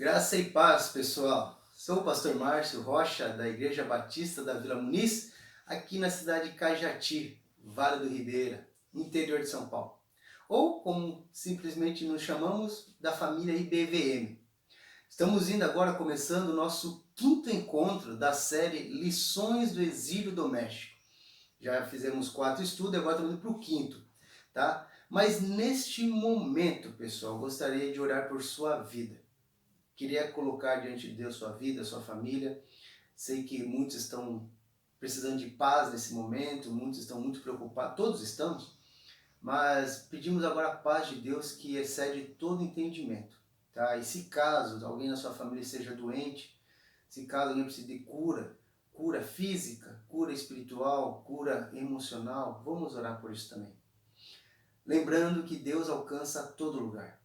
Graça e paz, pessoal. Sou o pastor Márcio Rocha, da Igreja Batista da Vila Muniz, aqui na cidade de Cajati, Vale do Ribeira, interior de São Paulo. Ou, como simplesmente nos chamamos, da família IBVM. Estamos indo agora começando o nosso quinto encontro da série Lições do Exílio Doméstico. Já fizemos 4 estudos, agora estamos indo para o quinto, tá? Mas neste momento, pessoal, gostaria de orar por sua vida. Queria colocar diante de Deus sua vida, sua família. Sei que muitos estão precisando de paz nesse momento, muitos estão muito preocupados, todos estamos, mas pedimos agora a paz de Deus que excede todo entendimento, tá? E se caso alguém na sua família seja doente, se caso alguém precise de cura física, cura espiritual, cura emocional, vamos orar por isso também. Lembrando que Deus alcança todo lugar.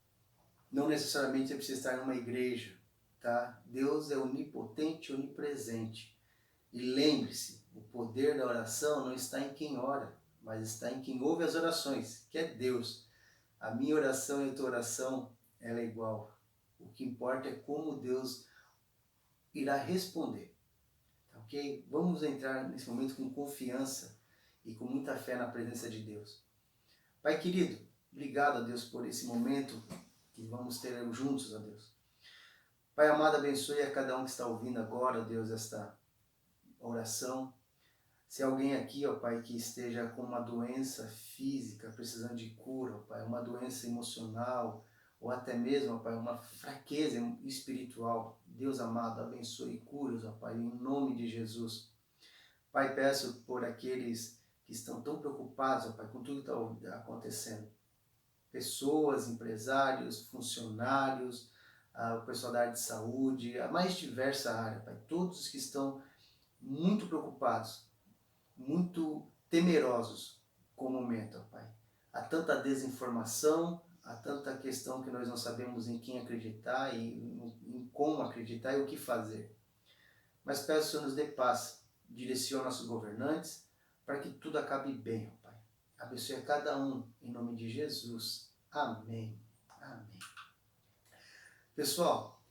Não necessariamente você precisa estar numa igreja, tá? Deus é onipotente e onipresente. E lembre-se, o poder da oração não está em quem ora, mas está em quem ouve as orações, que é Deus. A minha oração e a tua oração, ela é igual. O que importa é como Deus irá responder, tá ok? Vamos entrar nesse momento com confiança e com muita fé na presença de Deus. Pai querido, obrigado a Deus por esse momento que vamos ter juntos, ó Deus. Pai amado, abençoe a cada um que está ouvindo agora, ó Deus, esta oração. Se alguém aqui, ó Pai, que esteja com uma doença física, precisando de cura, ó Pai, uma doença emocional, ou até mesmo, ó Pai, uma fraqueza espiritual, Deus amado, abençoe e cure-os, ó Pai, em nome de Jesus. Pai, peço por aqueles que estão tão preocupados, ó Pai, com tudo que está acontecendo. Pessoas, empresários, funcionários, o pessoal da área de saúde, a mais diversa área, Pai. Todos que estão muito preocupados, muito temerosos com o momento, Pai. Há tanta desinformação, há tanta questão que nós não sabemos em quem acreditar e em como acreditar e o que fazer. Mas peço que o Senhor nos dê paz, direcione nossos governantes, para que tudo acabe bem, Pai. Abençoe a cada um, em nome de Jesus. Amém. Amém. Pessoal,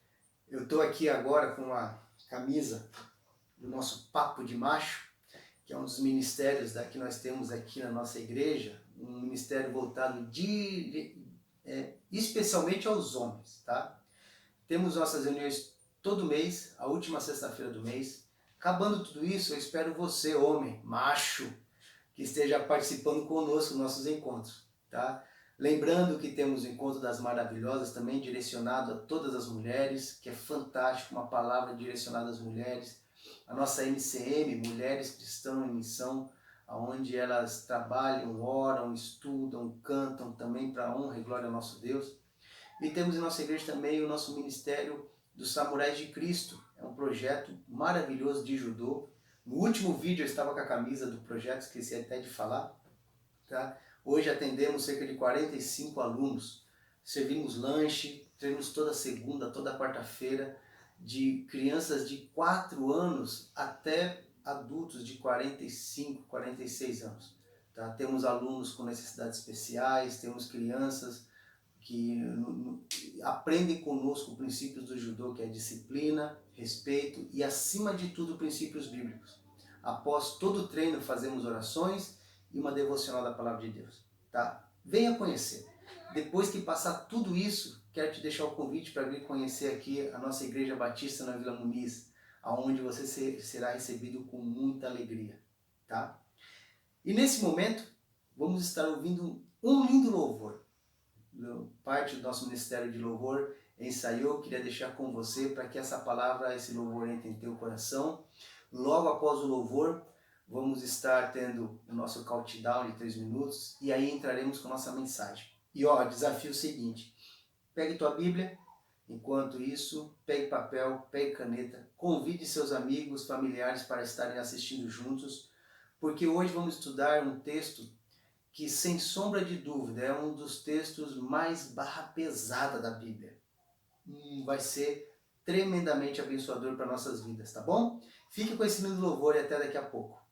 eu estou aqui agora com a camisa do nosso Papo de Macho, que é um dos ministérios que nós temos aqui na nossa igreja, um ministério voltado especialmente aos homens, tá? Temos nossas reuniões todo mês, a última sexta-feira do mês. Acabando tudo isso, eu espero você, homem, macho, que esteja participando conosco dos nossos encontros, tá? Lembrando que temos o Encontro das Maravilhosas também direcionado a todas as mulheres, que é fantástico, uma palavra direcionada às mulheres. A nossa MCM, Mulheres Cristãs em Missão, onde elas trabalham, oram, estudam, cantam também para a honra e glória ao nosso Deus. E temos em nossa igreja também o nosso Ministério dos Samurais de Cristo. É um projeto maravilhoso de judô. No último vídeo eu estava com a camisa do projeto, esqueci até de falar. Tá? Hoje atendemos cerca de 45 alunos. Servimos lanche, temos toda segunda, toda quarta-feira, de crianças de 4 anos até adultos de 45, 46 anos. Tá? Temos alunos com necessidades especiais, temos crianças que aprendem conosco princípios do judô, que é disciplina, respeito e, acima de tudo, princípios bíblicos. Após todo o treino, fazemos orações e uma devocional da Palavra de Deus. Tá? Venha conhecer. Depois que passar tudo isso, quero te deixar o convite para vir conhecer aqui a nossa Igreja Batista na Vila Muniz, aonde você será recebido com muita alegria. Tá? E nesse momento, vamos estar ouvindo um lindo louvor. Parte do nosso Ministério de Louvor ensaiou, queria deixar com você para que essa palavra, esse louvor entre em teu coração. Logo após o louvor, vamos estar tendo o nosso countdown de 3 minutos e aí entraremos com a nossa mensagem. E ó, desafio seguinte, pegue tua Bíblia, enquanto isso, pegue papel, pegue caneta, convide seus amigos, familiares para estarem assistindo juntos, porque hoje vamos estudar um texto que, sem sombra de dúvida, é um dos textos mais barra pesada da Bíblia. Vai ser tremendamente abençoador para nossas vidas, tá bom? Fique com esse lindo louvor e até daqui a pouco.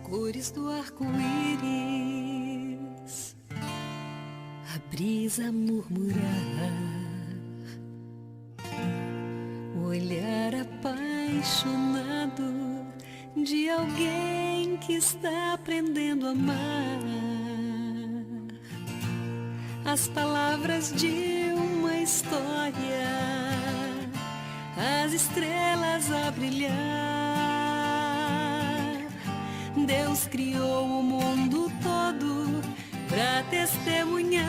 cores do arco-íris, a brisa murmurar, o olhar apaixonado de alguém que está aprendendo a amar, as palavras de uma história, as estrelas a brilhar. Deus criou o mundo todo pra testemunhar.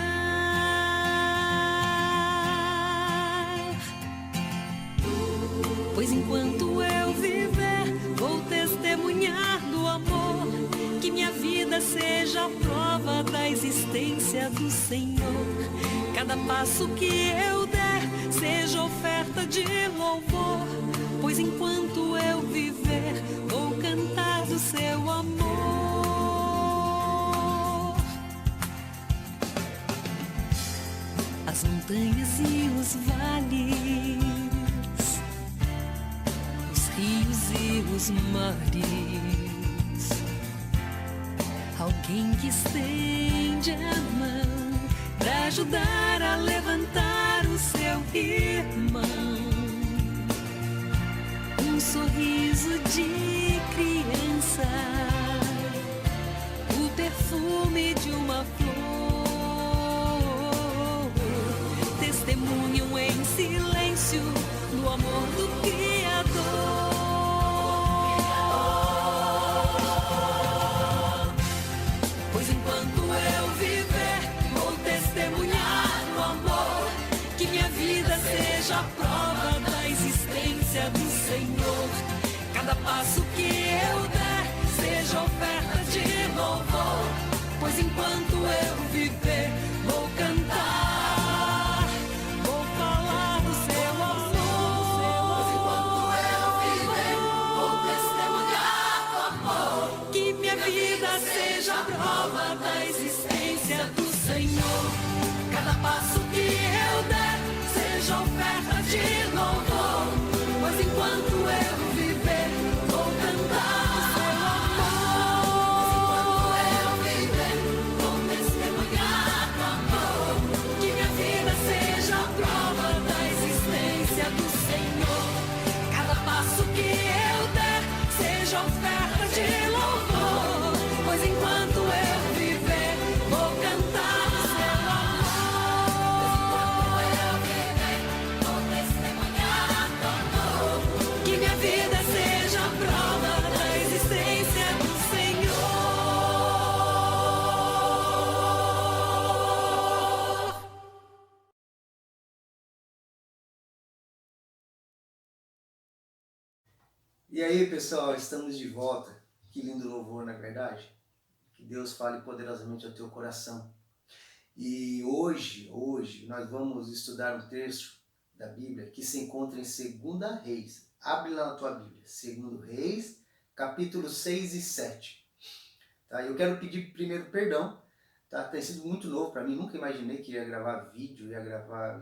Pois enquanto eu viver, vou testemunhar do amor. Que minha vida seja a prova da existência do Senhor. Cada passo que eu der seja oferta de louvor. Pois enquanto eu viver, vou cantar do seu amor. As montanhas e os vales, os rios e os mares, alguém que estende a mão pra ajudar a levantar o seu irmão. Um sorriso de criança, o perfume de uma flor, testemunham em silêncio do amor do Criador. Pois enquanto eu viver, vou testemunhar o amor. Que minha vida seja a prova da existência do Senhor. Cada passo que eu der seja oferta de louvor. Pois enquanto eu viver, vou cantar, vou falar do seu amor. Pois enquanto eu viver, vou testemunhar o amor. Que minha vida seja a prova da existência do Senhor. Cada passo que eu der seja oferta de louvor. Pois enquanto eu viver, vou cantar do seu amor. Pois enquanto eu viver, vou testemunhar do amor. Que minha vida seja a prova da existência do Senhor. Cada passo que eu der seja oferta de louvor. Pois enquanto eu viver, vou cantar do seu amor. Vou testemunhar do amor. Que minha vida seja a prova da existência do Senhor. E aí, pessoal, estamos de volta. Que lindo louvor, na verdade. Que Deus fale poderosamente ao teu coração. E hoje nós vamos estudar um texto da Bíblia que se encontra em 2 Reis. Abre lá na tua Bíblia, 2 Reis, capítulo 6 e 7. Tá? Eu quero pedir primeiro perdão, tá? Tem sido muito novo para mim, nunca imaginei que ia gravar vídeo,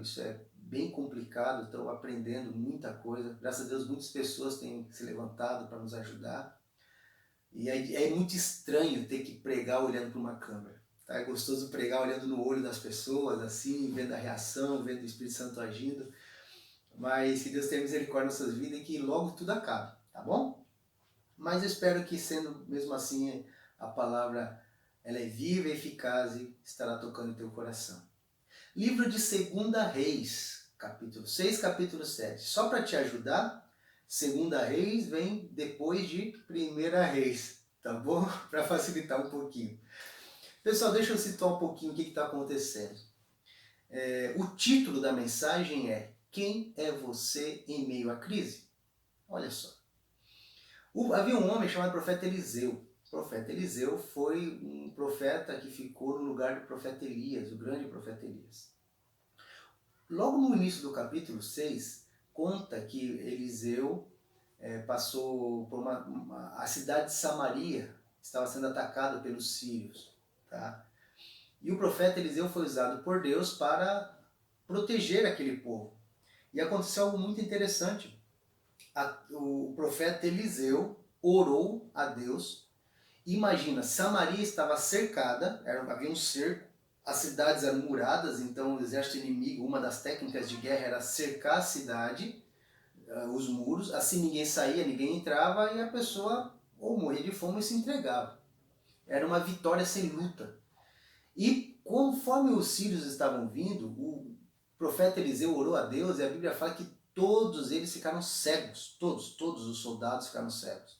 isso é bem complicado, estou aprendendo muita coisa. Graças a Deus muitas pessoas têm se levantado para nos ajudar. E é muito estranho ter que pregar olhando para uma câmera. Tá? É gostoso pregar olhando no olho das pessoas, assim, vendo a reação, vendo o Espírito Santo agindo. Mas que Deus tenha misericórdia nas nossas vidas e que logo tudo acabe, tá bom? Mas eu espero que, sendo mesmo assim, a palavra ela é viva e eficaz e estará tocando em teu coração. Livro de 2 Reis, capítulo 6, capítulo 7. Só para te ajudar, 2 Reis vem depois de 1 Reis, tá bom? Para facilitar um pouquinho. Pessoal, deixa eu citar um pouquinho o que está acontecendo. O título da mensagem é: Quem é você em meio à crise? Olha só. Havia um homem chamado profeta Eliseu. O profeta Eliseu foi um profeta que ficou no lugar do profeta Elias, o grande profeta Elias. Logo no início do capítulo 6, conta que Eliseu passou por a cidade de Samaria, estava sendo atacada pelos sírios. Tá? E o profeta Eliseu foi usado por Deus para proteger aquele povo. E aconteceu algo muito interessante. O profeta Eliseu orou a Deus Imagina, Samaria estava cercada, havia um cerco, as cidades eram muradas, então o exército inimigo, uma das técnicas de guerra era cercar a cidade, os muros, assim ninguém saía, ninguém entrava e a pessoa ou morria de fome ou se entregava. Era uma vitória sem luta. E conforme os sírios estavam vindo, o profeta Eliseu orou a Deus e a Bíblia fala que todos eles ficaram cegos, todos os soldados ficaram cegos.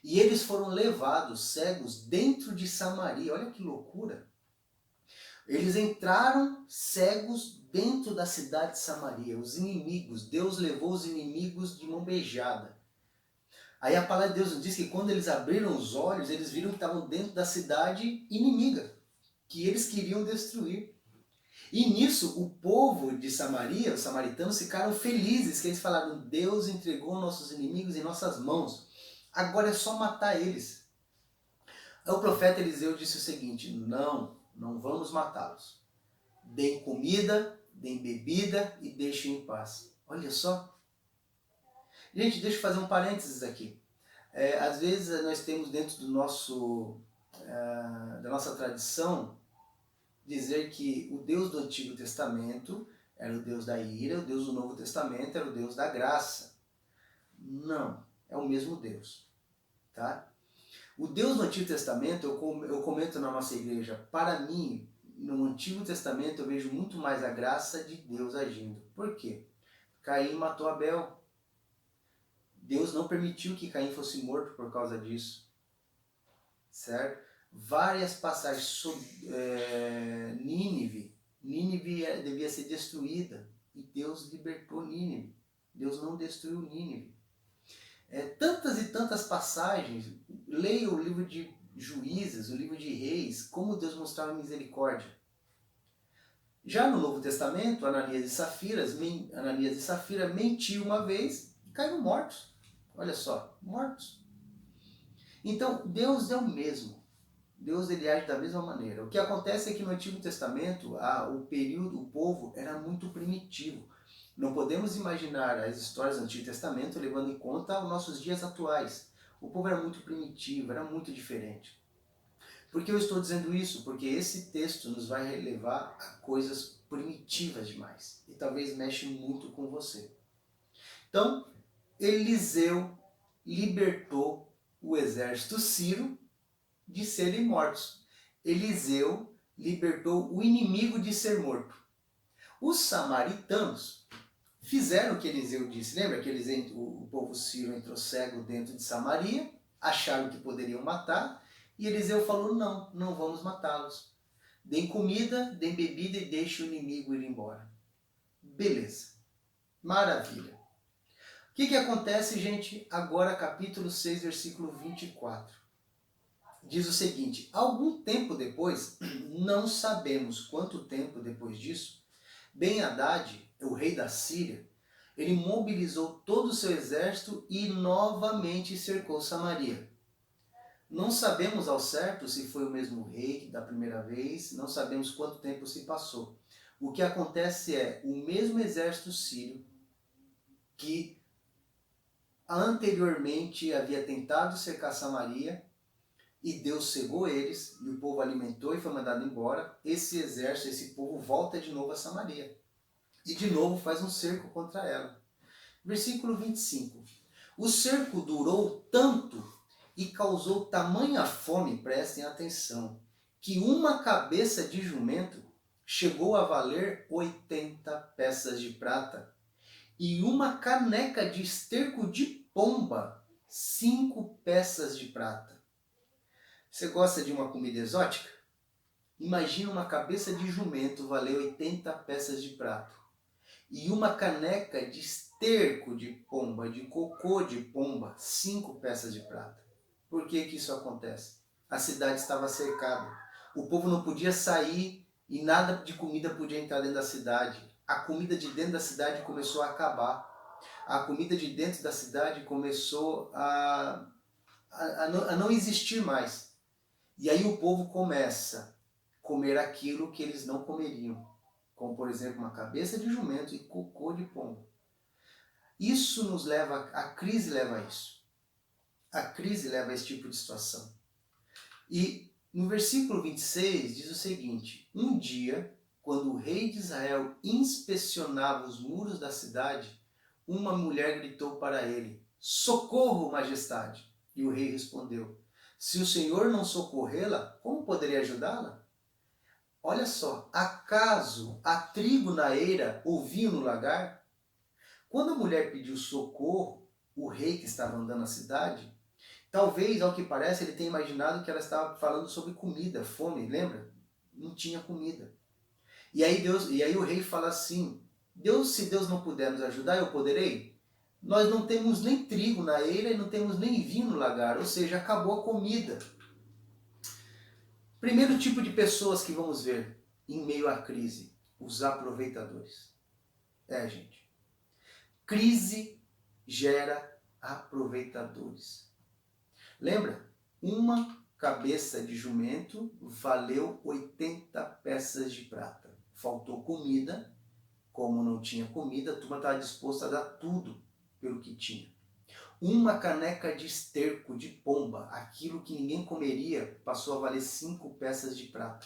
E eles foram levados cegos dentro de Samaria, olha que loucura. Eles entraram cegos dentro da cidade de Samaria, os inimigos, Deus levou os inimigos de mão beijada. Aí a palavra de Deus nos diz que quando eles abriram os olhos, eles viram que estavam dentro da cidade inimiga, que eles queriam destruir. E nisso o povo de Samaria, os samaritanos, ficaram felizes, que eles falaram, Deus entregou nossos inimigos em nossas mãos, agora é só matar eles. Aí o profeta Eliseu disse o seguinte, não vamos matá-los. Deem comida, deem bebida e deixem em paz. Olha só. Gente, deixa eu fazer um parênteses aqui. Às vezes nós temos dentro do da nossa tradição dizer que o Deus do Antigo Testamento era o Deus da ira, o Deus do Novo Testamento era o Deus da graça. Não, é o mesmo Deus. Tá? O Deus do Antigo Testamento, eu comento na nossa igreja, para mim, no Antigo Testamento eu vejo muito mais a graça de Deus agindo. Por quê? Caim matou Abel. Deus não permitiu que Caim fosse morto por causa disso. Certo? Várias passagens sobre Nínive. Nínive devia ser destruída. E Deus libertou Nínive. Deus não destruiu Nínive. Tantas e tantas passagens. Leia o livro de Juízes, o livro de Reis, como Deus mostrava misericórdia. Já no Novo Testamento, Ananias e Safira mentiu uma vez e caíram mortos. Olha só, mortos. Então, Deus é o mesmo. Deus ele age da mesma maneira. O que acontece é que no Antigo Testamento, o povo era muito primitivo. Não podemos imaginar as histórias do Antigo Testamento levando em conta os nossos dias atuais. O povo era muito primitivo, era muito diferente. Por que eu estou dizendo isso? Porque esse texto nos vai levar a coisas primitivas demais. E talvez mexa muito com você. Então, Eliseu libertou o exército sírio de serem mortos. Eliseu libertou o inimigo de ser morto. Os samaritanos fizeram o que Eliseu disse. Lembra que o povo sírio entrou cego dentro de Samaria, acharam que poderiam matar, e Eliseu falou, não vamos matá-los. Deem comida, deem bebida e deixem o inimigo ir embora. Beleza. Maravilha. O que acontece, gente? Agora, capítulo 6, versículo 24. Diz o seguinte, algum tempo depois, não sabemos quanto tempo depois disso, Ben-Hadad, o rei da Síria, ele mobilizou todo o seu exército e novamente cercou Samaria. Não sabemos ao certo se foi o mesmo rei da primeira vez, não sabemos quanto tempo se passou. O que acontece é o mesmo exército sírio que anteriormente havia tentado cercar Samaria e Deus cegou eles e o povo alimentou e foi mandado embora. Esse exército, esse povo volta de novo a Samaria e de novo faz um cerco contra ela. Versículo 25. O cerco durou tanto e causou tamanha fome, prestem atenção, que uma cabeça de jumento chegou a valer 80 peças de prata e uma caneca de esterco de pomba, 5 peças de prata. Você gosta de uma comida exótica? Imagina uma cabeça de jumento valer 80 peças de prata e uma caneca de esterco de pomba, de cocô de pomba, 5 peças de prata. Por que isso acontece? A cidade estava cercada. O povo não podia sair e nada de comida podia entrar dentro da cidade. A comida de dentro da cidade começou a acabar. A comida de dentro da cidade começou a não existir mais. E aí o povo começa a comer aquilo que eles não comeriam. Como, por exemplo, uma cabeça de jumento e cocô de pombo. Isso nos leva, a crise leva a isso. A crise leva a esse tipo de situação. E no versículo 26 diz o seguinte: um dia, quando o rei de Israel inspecionava os muros da cidade, uma mulher gritou para ele: socorro, majestade! E o rei respondeu: se o Senhor não socorrê-la, como poderia ajudá-la? Olha só, acaso há trigo na eira ou vinho no lagar? Quando a mulher pediu socorro, o rei que estava andando na cidade, talvez, ao que parece, ele tenha imaginado que ela estava falando sobre comida, fome, lembra? Não tinha comida. E aí o rei fala assim: se Deus não puder nos ajudar, eu poderei? Nós não temos nem trigo na eira e não temos nem vinho no lagar, ou seja, acabou a comida. Primeiro tipo de pessoas que vamos ver em meio à crise: os aproveitadores. Gente. Crise gera aproveitadores. Lembra? Uma cabeça de jumento valeu 80 peças de prata. Faltou comida. Como não tinha comida, a turma estava disposta a dar tudo pelo que tinha. Uma caneca de esterco de pomba, aquilo que ninguém comeria, passou a valer 5 peças de prata.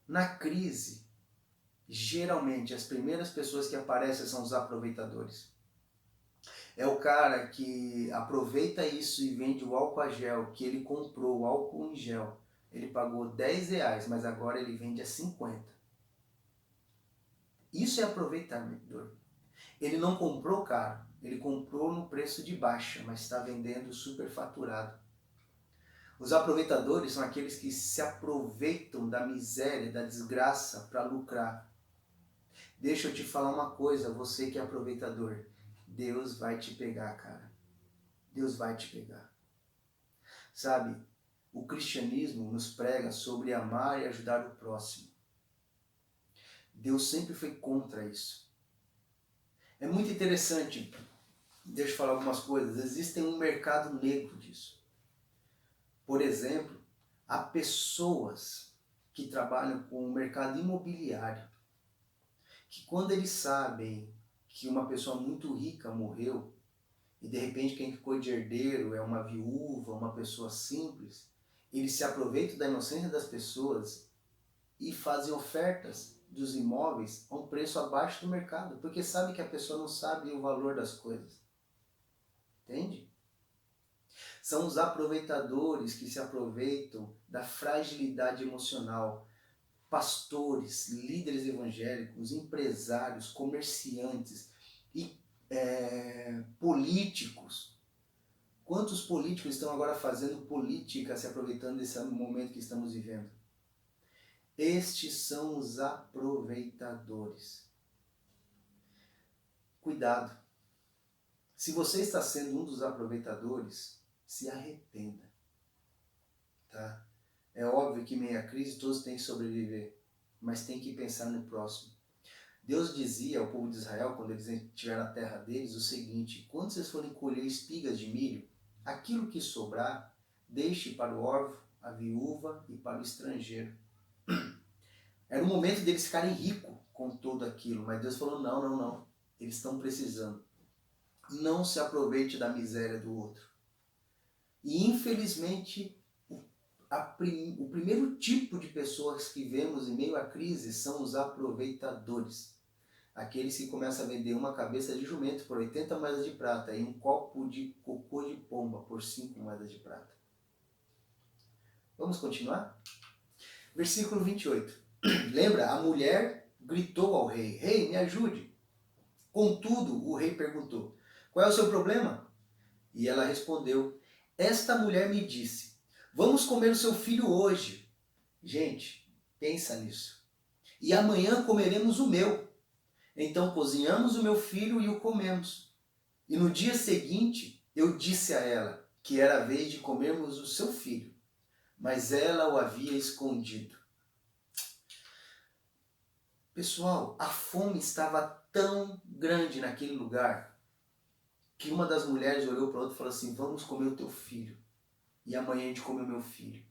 Na crise, geralmente as primeiras pessoas que aparecem são os aproveitadores. É o cara que aproveita isso e vende o álcool a gel, que ele comprou o álcool em gel. Ele pagou R$10, mas agora ele vende a 50. Isso é aproveitador. Ele não comprou caro, ele comprou no preço de baixa, mas está vendendo superfaturado. Os aproveitadores são aqueles que se aproveitam da miséria, da desgraça para lucrar. Deixa eu te falar uma coisa, você que é aproveitador. Deus vai te pegar, cara. Deus vai te pegar. Sabe, o cristianismo nos prega sobre amar e ajudar o próximo. Deus sempre foi contra isso. É muito interessante, deixa eu falar algumas coisas, existe um mercado negro disso. Por exemplo, há pessoas que trabalham com o mercado imobiliário, que quando eles sabem que uma pessoa muito rica morreu, e de repente quem ficou de herdeiro é uma viúva, uma pessoa simples, eles se aproveitam da inocência das pessoas e fazem ofertas dos imóveis a um preço abaixo do mercado, porque sabe que a pessoa não sabe o valor das coisas. Entende? São os aproveitadores que se aproveitam da fragilidade emocional. Pastores, líderes evangélicos, empresários, comerciantes e políticos. Quantos políticos estão agora fazendo política, se aproveitando desse momento que estamos vivendo? Estes são os aproveitadores. Cuidado. Se você está sendo um dos aproveitadores, se arrependa. Tá? É óbvio que em meio à crise todos têm que sobreviver, mas tem que pensar no próximo. Deus dizia ao povo de Israel, quando eles estiveram na terra deles, o seguinte: quando vocês forem colher espigas de milho, aquilo que sobrar, deixe para o órfão, a viúva e para o estrangeiro. Era o momento deles ficarem ricos com tudo aquilo, mas Deus falou: não, eles estão precisando. Não se aproveite da miséria do outro. E infelizmente, o primeiro tipo de pessoas que vemos em meio à crise são os aproveitadores. Aqueles que começam a vender uma cabeça de jumento por 80 moedas de prata e um copo de cocô de pomba por 5 moedas de prata. Vamos continuar? Versículo 28. Lembra? A mulher gritou ao rei: rei, me ajude. Contudo, o rei perguntou: qual é o seu problema? E ela respondeu: esta mulher me disse: vamos comer o seu filho hoje. Gente, pensa nisso. E amanhã comeremos o meu. Então cozinhamos o meu filho e o comemos. E no dia seguinte eu disse a ela que era a vez de comermos o seu filho, mas ela o havia escondido. Pessoal, a fome estava tão grande naquele lugar que uma das mulheres olhou para a outra e falou assim: vamos comer o teu filho. E amanhã a gente come o meu filho.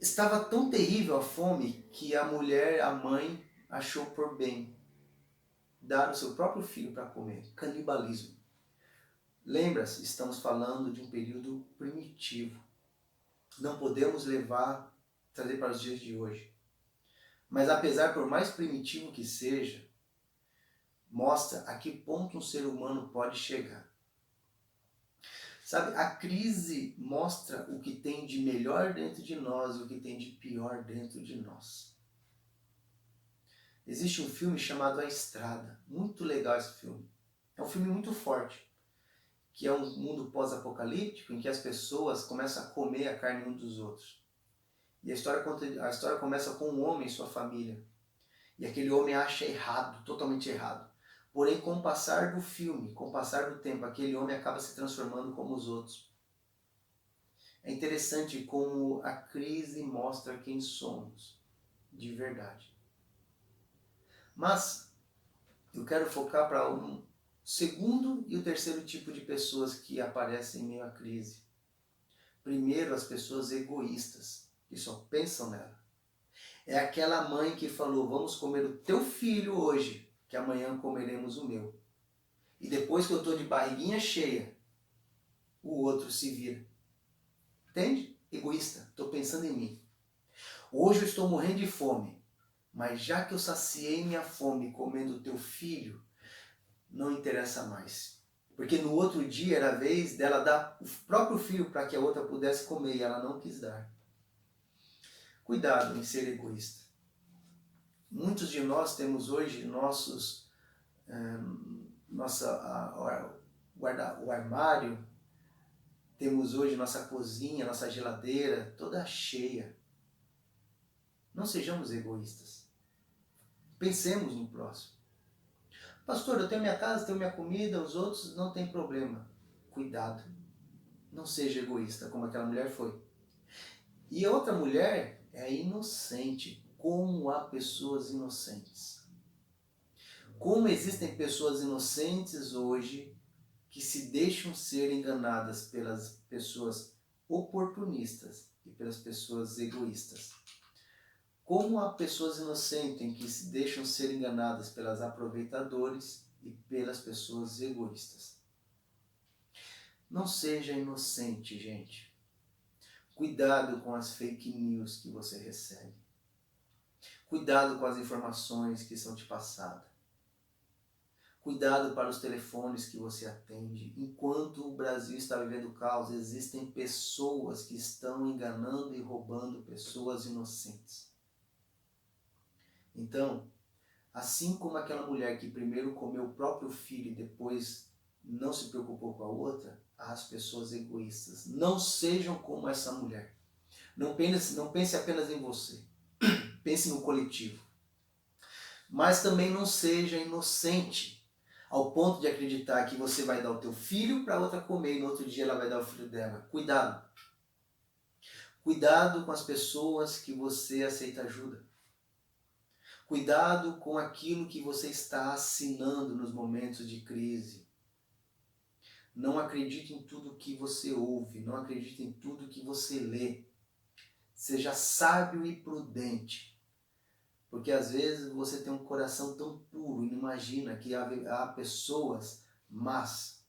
Estava tão terrível a fome que a mulher, a mãe, achou por bem dar o seu próprio filho para comer. Canibalismo. Lembra-se, estamos falando de um período primitivo. Não podemos trazer para os dias de hoje. Mas apesar, por mais primitivo que seja, mostra a que ponto um ser humano pode chegar. Sabe, a crise mostra o que tem de melhor dentro de nós e o que tem de pior dentro de nós. Existe um filme chamado A Estrada. Muito legal esse filme. É um filme muito forte, que é um mundo pós-apocalíptico em que as pessoas começam a comer a carne uns dos outros. E a história começa com um homem e sua família. E aquele homem acha errado, totalmente errado. Porém, com o passar do filme, com o passar do tempo, aquele homem acaba se transformando como os outros. É interessante como a crise mostra quem somos, de verdade. Mas eu quero focar para um segundo e o terceiro tipo de pessoas que aparecem em meio à crise. Primeiro, as pessoas egoístas, que só pensam nela. É aquela mãe que falou, vamos comer o teu filho hoje, que amanhã comeremos o meu. E depois que eu estou de barriguinha cheia, o outro se vira. Entende? Egoísta, estou pensando em mim. Hoje eu estou morrendo de fome, mas já que eu saciei minha fome comendo o teu filho, não interessa mais. Porque no outro dia era a vez dela dar o próprio filho para que a outra pudesse comer e ela não quis dar. Cuidado em ser egoísta. Muitos de nós temos hoje o armário, temos hoje nossa cozinha, nossa geladeira toda cheia. Não sejamos egoístas. Pensemos no próximo. Pastor, eu tenho minha casa, tenho minha comida, os outros não tem problema. Cuidado. Não seja egoísta como aquela mulher foi. E a outra mulher é inocente. Como há pessoas inocentes. Como existem pessoas inocentes hoje que se deixam ser enganadas pelas pessoas oportunistas e pelas pessoas egoístas. Como há pessoas inocentes que se deixam ser enganadas pelas aproveitadores e pelas pessoas egoístas. Não seja inocente, gente. Cuidado com as fake news que você recebe. Cuidado com as informações que são te passadas. Cuidado para os telefones que você atende. Enquanto o Brasil está vivendo caos, existem pessoas que estão enganando e roubando pessoas inocentes. Então, assim como aquela mulher que primeiro comeu o próprio filho e depois não se preocupou com a outra, as pessoas egoístas. Não sejam como essa mulher. Não pense apenas em você. Pense no coletivo. Mas também não seja inocente ao ponto de acreditar que você vai dar o teu filho para outra comer e no outro dia ela vai dar o filho dela. Cuidado. Cuidado com as pessoas que você aceita ajuda. Cuidado com aquilo que você está assinando nos momentos de crise. Não acredite em tudo que você ouve, não acredite em tudo que você lê. Seja sábio e prudente. Porque às vezes você tem um coração tão puro e não imagina que há pessoas más.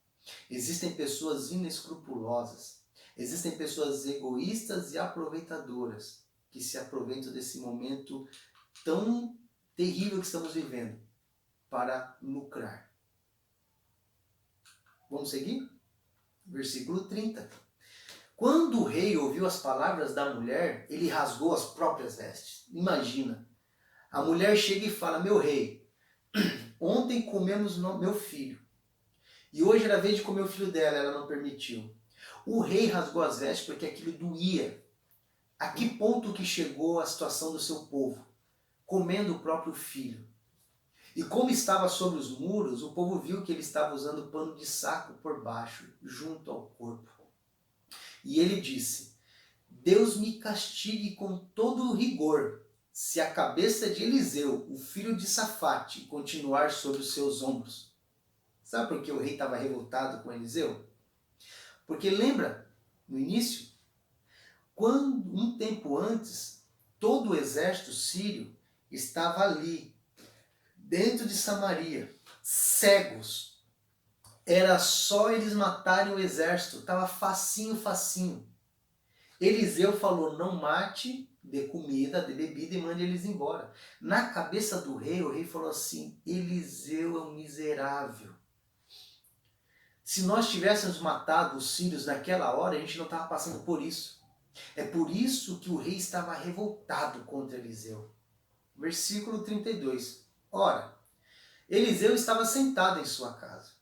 Existem pessoas inescrupulosas. Existem pessoas egoístas e aproveitadoras que se aproveitam desse momento tão terrível que estamos vivendo para lucrar. Vamos seguir? Versículo 30. Quando o rei ouviu as palavras da mulher, ele rasgou as próprias vestes. Imagina. A mulher chega e fala, meu rei, ontem comemos meu filho. E hoje era a vez de comer o filho dela, ela não permitiu. O rei rasgou as vestes porque aquilo doía. A que ponto que chegou a situação do seu povo? Comendo o próprio filho. E como estava sobre os muros, o povo viu que ele estava usando pano de saco por baixo, junto ao corpo. E ele disse, Deus me castigue com todo o rigor, se a cabeça de Eliseu, o filho de Safate, continuar sobre os seus ombros. Sabe por que o rei estava revoltado com Eliseu? Porque lembra, no início, quando um tempo antes, todo o exército sírio estava ali, dentro de Samaria, cegos, Era só eles matarem o exército, estava facinho, facinho. Eliseu falou, não mate, dê comida, dê bebida e mande eles embora. Na cabeça do rei, o rei falou assim, Eliseu é um miserável. Se nós tivéssemos matado os sírios naquela hora, a gente não estava passando por isso. É por isso que o rei estava revoltado contra Eliseu. Versículo 32. Ora, Eliseu estava sentado em sua casa,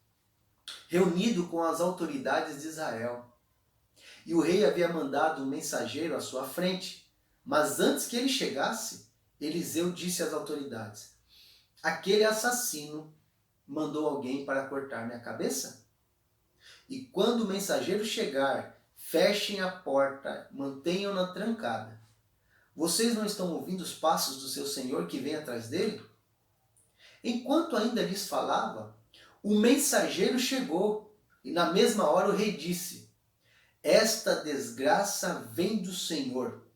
reunido com as autoridades de Israel. E o rei havia mandado um mensageiro à sua frente. Mas antes que ele chegasse, Eliseu disse às autoridades, aquele assassino mandou alguém para cortar minha cabeça? E quando o mensageiro chegar, fechem a porta, mantenham-na trancada. Vocês não estão ouvindo os passos do seu senhor que vem atrás dele? Enquanto ainda lhes falava, o mensageiro chegou, e na mesma hora o rei disse, esta desgraça vem do Senhor.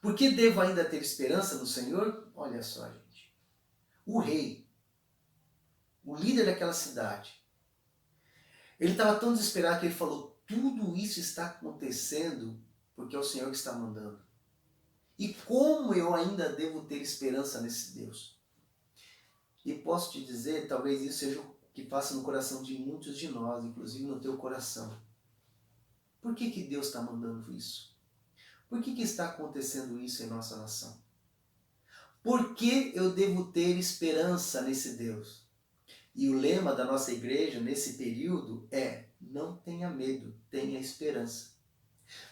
Por que devo ainda ter esperança no Senhor? Olha só, gente. O rei, o líder daquela cidade, ele estava tão desesperado que ele falou, tudo isso está acontecendo porque é o Senhor que está mandando. E como eu ainda devo ter esperança nesse Deus? E posso te dizer, talvez isso seja o que passa no coração de muitos de nós, inclusive no teu coração. Por que Deus está mandando isso? Por que está acontecendo isso em nossa nação? Por que eu devo ter esperança nesse Deus? E o lema da nossa igreja nesse período é, não tenha medo, tenha esperança.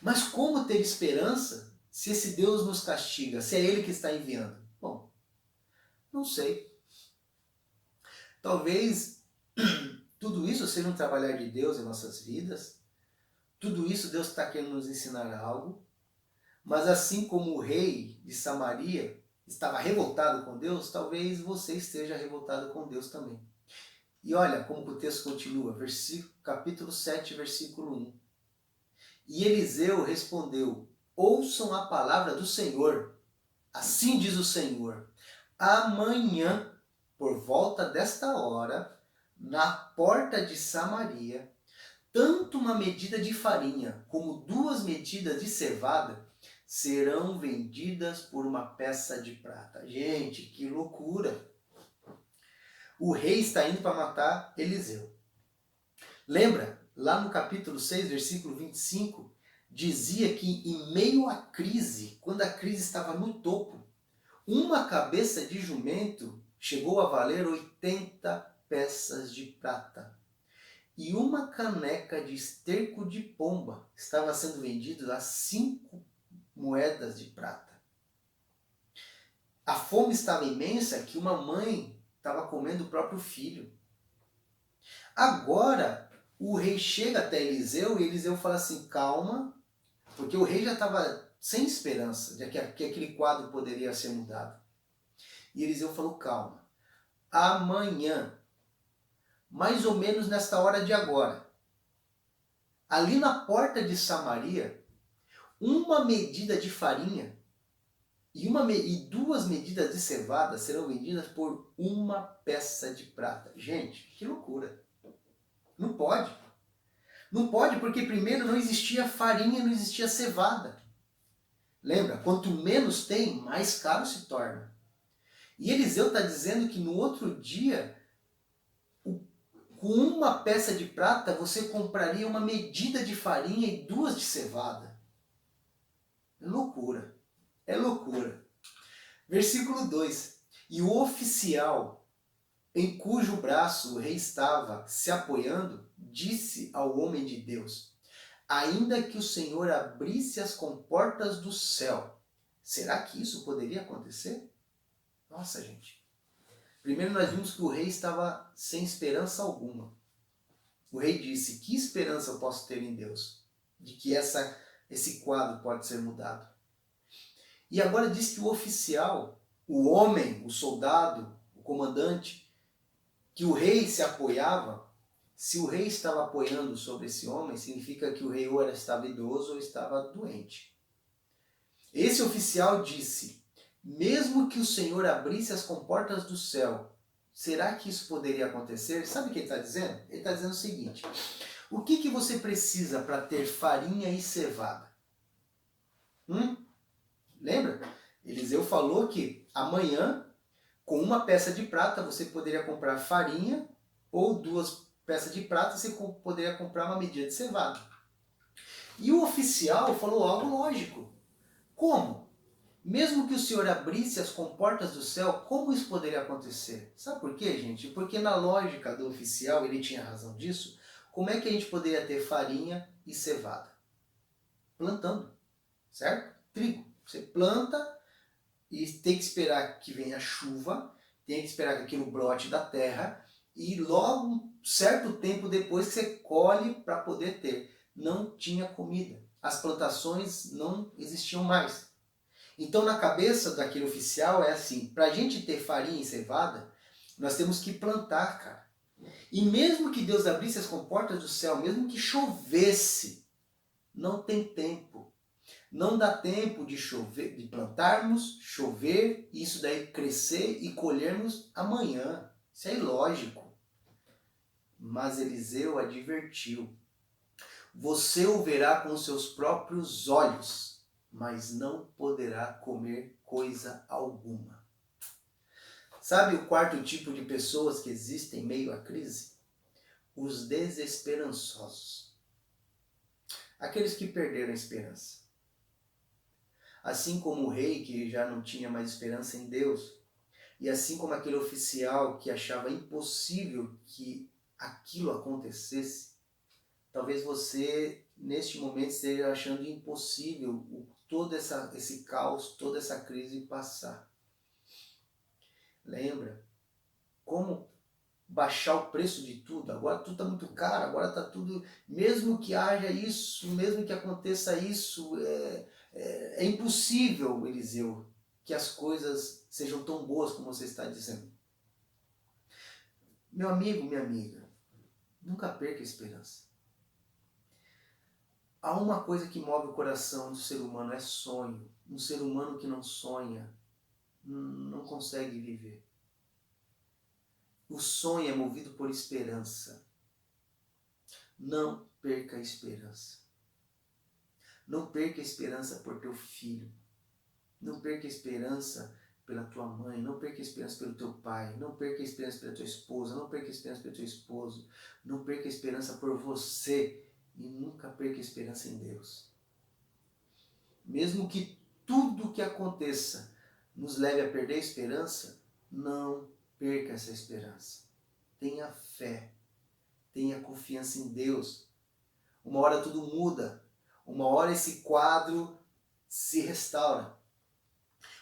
Mas como ter esperança se esse Deus nos castiga, se é Ele que está enviando? Bom, não sei. Talvez tudo isso seja um trabalhar de Deus em nossas vidas. Tudo isso Deus está querendo nos ensinar algo. Mas assim como o rei de Samaria estava revoltado com Deus, talvez você esteja revoltado com Deus também. E olha como o texto continua, capítulo 7, versículo 1. E Eliseu respondeu, ouçam a palavra do Senhor. Assim diz o Senhor, amanhã, por volta desta hora, na porta de Samaria, tanto uma medida de farinha como 2 medidas de cevada serão vendidas por uma peça de prata. Gente, que loucura! O rei está indo para matar Eliseu. Lembra, lá no capítulo 6, versículo 25, dizia que em meio à crise, quando a crise estava no topo, uma cabeça de jumento chegou a valer 80 peças de prata. E uma caneca de esterco de pomba estava sendo vendida a 5 moedas de prata. A fome estava imensa que uma mãe estava comendo o próprio filho. Agora, o rei chega até Eliseu e Eliseu fala assim, calma, porque o rei já estava sem esperança de que aquele quadro poderia ser mudado. E Eliseu falou, calma, amanhã, mais ou menos nesta hora de agora, ali na porta de Samaria, uma medida de farinha e 2 medidas de cevada serão vendidas por uma peça de prata. Gente, que loucura. Não pode. Não pode porque primeiro não existia farinha, não existia cevada. Lembra? Quanto menos tem, mais caro se torna. E Eliseu está dizendo que no outro dia, com uma peça de prata, você compraria uma medida de farinha e 2 de cevada. É loucura. É loucura. Versículo 2. E o oficial, em cujo braço o rei estava se apoiando, disse ao homem de Deus, ainda que o Senhor abrisse as comportas do céu, será que isso poderia acontecer? Nossa, gente. Primeiro nós vimos que o rei estava sem esperança alguma. O rei disse, que esperança eu posso ter em Deus? De que esse quadro pode ser mudado. E agora diz que o oficial, o homem, o soldado, o comandante, que o rei se apoiava, se o rei estava apoiando sobre esse homem, significa que o rei ou estava idoso ou estava doente. Esse oficial disse, mesmo que o Senhor abrisse as comportas do céu, será que isso poderia acontecer? Sabe o que ele está dizendo? Ele está dizendo o seguinte: o que você precisa para ter farinha e cevada? Lembra? Eliseu falou que amanhã, com uma peça de prata, você poderia comprar farinha, ou 2 peças de prata, você poderia comprar uma medida de cevada. E o oficial falou algo lógico. Como? Mesmo que o Senhor abrisse as comportas do céu, como isso poderia acontecer? Sabe por quê, gente? Porque na lógica do oficial, ele tinha razão disso, como é que a gente poderia ter farinha e cevada? Plantando, certo? Trigo. Você planta e tem que esperar que venha a chuva, tem que esperar que aquilo brote da terra, e logo um certo tempo depois que você colhe para poder ter. Não tinha comida. As plantações não existiam mais. Então, na cabeça daquele oficial é assim: para a gente ter farinha e cevada, nós temos que plantar, cara. E mesmo que Deus abrisse as comportas do céu, mesmo que chovesse, não tem tempo. Não dá tempo de chover, de plantarmos, chover, e isso daí crescer e colhermos amanhã. Isso é ilógico. Mas Eliseu advertiu: você o verá com seus próprios olhos, mas não poderá comer coisa alguma. Sabe o quarto tipo de pessoas que existem em meio à crise? Os desesperançosos. Aqueles que perderam a esperança. Assim como o rei que já não tinha mais esperança em Deus, e assim como aquele oficial que achava impossível que aquilo acontecesse, talvez você neste momento esteja achando impossível todo esse caos, toda essa crise passar. Lembra? Como baixar o preço de tudo? Agora tudo está muito caro, agora está tudo... Mesmo que haja isso, mesmo que aconteça isso, é impossível, Eliseu, que as coisas sejam tão boas como você está dizendo. Meu amigo, minha amiga, nunca perca a esperança. Há uma coisa que move o coração do ser humano, é sonho. Um ser humano que não sonha não consegue viver. O sonho é movido por esperança. Não perca a esperança. Não perca a esperança por teu filho. Não perca a esperança pela tua mãe. Não perca a esperança pelo teu pai. Não perca a esperança pela tua esposa. Não perca a esperança pelo teu esposo. Não perca a esperança por você. E nunca perca a esperança em Deus. Mesmo que tudo que aconteça nos leve a perder a esperança, não perca essa esperança. Tenha fé. Tenha confiança em Deus. Uma hora tudo muda. Uma hora esse quadro se restaura.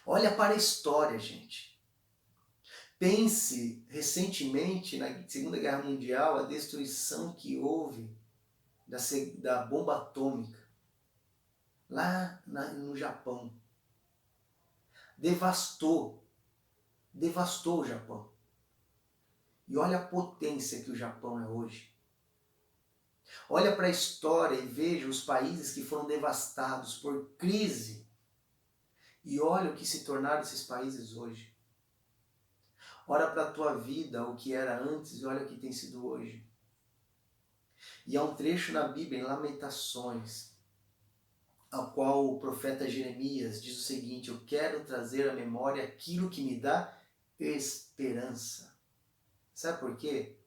Olha para a história, gente. Pense recentemente na Segunda Guerra Mundial, a destruição que houve da bomba atômica lá no Japão. Devastou o Japão. E olha a potência que o Japão é hoje. Olha para a história e veja os países que foram devastados por crise. E olha o que se tornaram esses países hoje. Olha para a tua vida, o que era antes, e olha o que tem sido hoje. E há um trecho na Bíblia, em Lamentações, ao qual o profeta Jeremias diz o seguinte: eu quero trazer à memória aquilo que me dá esperança. Sabe por quê?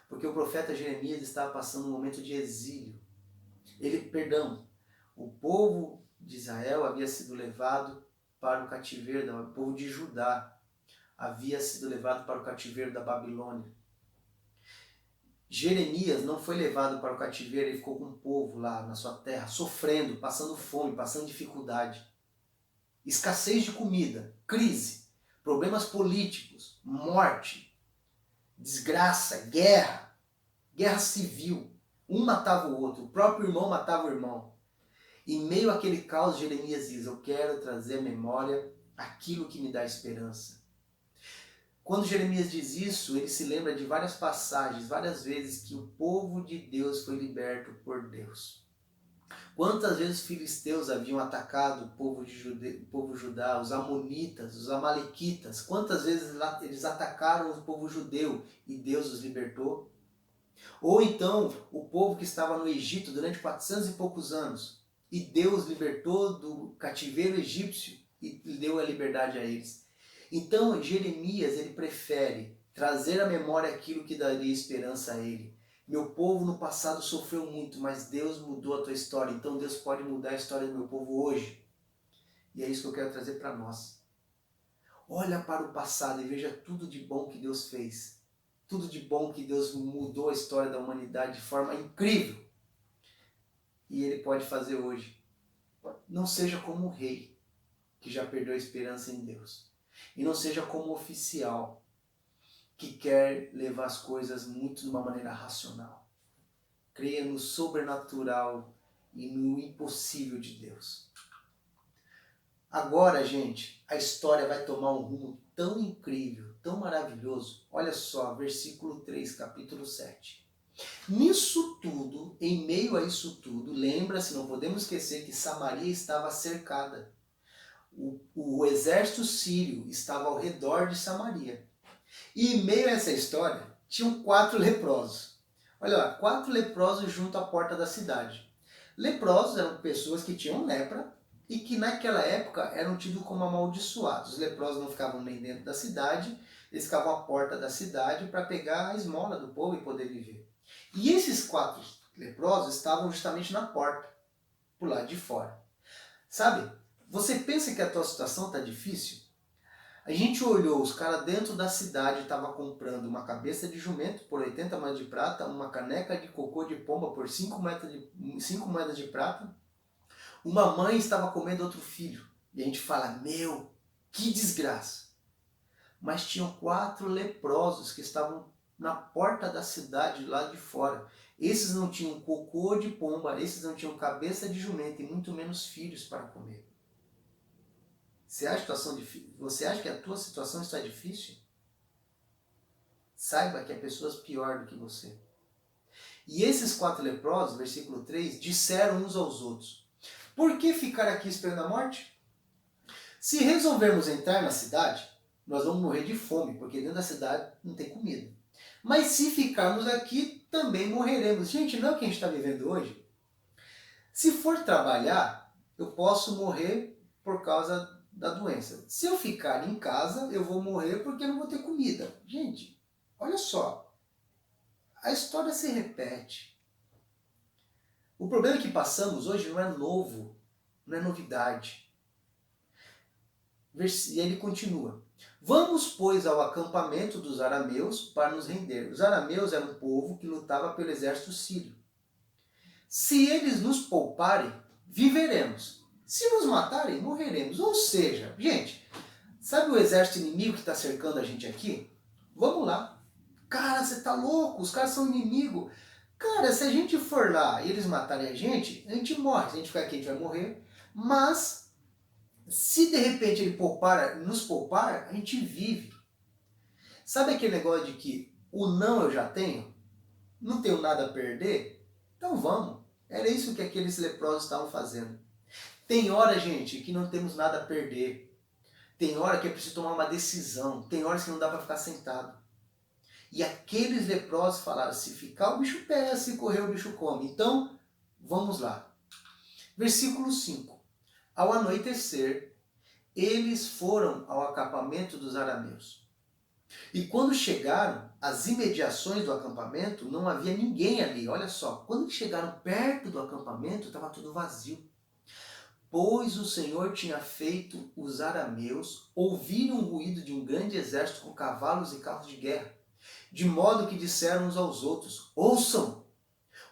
Porque o profeta Jeremias estava passando um momento de exílio. O povo de Israel havia sido levado para o cativeiro, o povo de Judá havia sido levado para o cativeiro da Babilônia. Jeremias não foi levado para o cativeiro, ele ficou com o povo lá na sua terra, sofrendo, passando fome, passando dificuldade. Escassez de comida, crise, problemas políticos, morte, desgraça, guerra civil. Um matava o outro, o próprio irmão matava o irmão. Em meio àquele caos, Jeremias diz: eu quero trazer à memória aquilo que me dá esperança. Quando Jeremias diz isso, ele se lembra de várias passagens, várias vezes que o povo de Deus foi liberto por Deus. Quantas vezes os filisteus haviam atacado o povo judá, os amonitas, os amalequitas? Quantas vezes eles atacaram o povo judeu e Deus os libertou? Ou então o povo que estava no Egito durante 400 e poucos anos e Deus libertou do cativeiro egípcio e deu a liberdade a eles. Então Jeremias ele prefere trazer à memória aquilo que daria esperança a ele. Meu povo no passado sofreu muito, mas Deus mudou a tua história. Então Deus pode mudar a história do meu povo hoje. E é isso que eu quero trazer para nós. Olha para o passado e veja tudo de bom que Deus fez. Tudo de bom que Deus mudou a história da humanidade de forma incrível. E Ele pode fazer hoje. Não seja como um rei que já perdeu a esperança em Deus. E não seja como um oficial que quer levar as coisas muito de uma maneira racional. Creia no sobrenatural e no impossível de Deus. Agora, gente, a história vai tomar um rumo tão incrível, tão maravilhoso. Olha só, versículo 3, capítulo 7. Nisso tudo, em meio a isso tudo, lembra-se, não podemos esquecer que Samaria estava cercada. O exército sírio estava ao redor de Samaria. E em meio a essa história, tinham 4 leprosos. Olha lá, 4 leprosos junto à porta da cidade. Leprosos eram pessoas que tinham lepra e que naquela época eram tidos como amaldiçoados. Os leprosos não ficavam nem dentro da cidade, eles ficavam à porta da cidade para pegar a esmola do povo e poder viver. E esses 4 leprosos estavam justamente na porta, por lado de fora. Sabe, você pensa que a tua situação está difícil? A gente olhou, os caras dentro da cidade estavam comprando uma cabeça de jumento por 80 moedas de prata, uma caneca de cocô de pomba por 5 moedas de prata. Uma mãe estava comendo outro filho. E a gente fala, meu, que desgraça. Mas tinham 4 leprosos que estavam na porta da cidade, lá de fora. Esses não tinham cocô de pomba, esses não tinham cabeça de jumento e muito menos filhos para comer. Você acha que a tua situação está difícil? Saiba que há pessoas pior do que você. E esses 4 leprosos, versículo 3, disseram uns aos outros, por que ficar aqui esperando a morte? Se resolvermos entrar na cidade, nós vamos morrer de fome, porque dentro da cidade não tem comida. Mas se ficarmos aqui, também morreremos. Gente, não é o que a gente está vivendo hoje? Se for trabalhar, eu posso morrer por causa da doença. Se eu ficar em casa, eu vou morrer porque eu não vou ter comida. Gente, olha só. A história se repete. O problema que passamos hoje não é novo, não é novidade. E ele continua. Vamos, pois, ao acampamento dos arameus para nos render. Os arameus eram um povo que lutava pelo exército sírio. Se eles nos pouparem, viveremos. Se nos matarem, morreremos. Ou seja, gente, sabe o exército inimigo que está cercando a gente aqui? Vamos lá. Cara, você tá louco, os caras são inimigo. Cara, se a gente for lá e eles matarem a gente morre. Se a gente ficar aqui, a gente vai morrer. Mas, se de repente ele nos poupar, a gente vive. Sabe aquele negócio de que o não eu já tenho? Não tenho nada a perder? Então vamos. Era isso que aqueles leprosos estavam fazendo. Tem hora, gente, que não temos nada a perder. Tem hora que é preciso tomar uma decisão. Tem horas que não dá para ficar sentado. E aqueles leprosos falaram, se ficar o bicho pega, se correr o bicho come. Então, vamos lá. Versículo 5. Ao anoitecer, eles foram ao acampamento dos arameus. E quando chegaram às imediações do acampamento, não havia ninguém ali. Olha só, quando chegaram perto do acampamento, estava tudo vazio. Pois o Senhor tinha feito os arameus ouvirem o ruído de um grande exército com cavalos e carros de guerra, de modo que disseram uns aos outros, ouçam,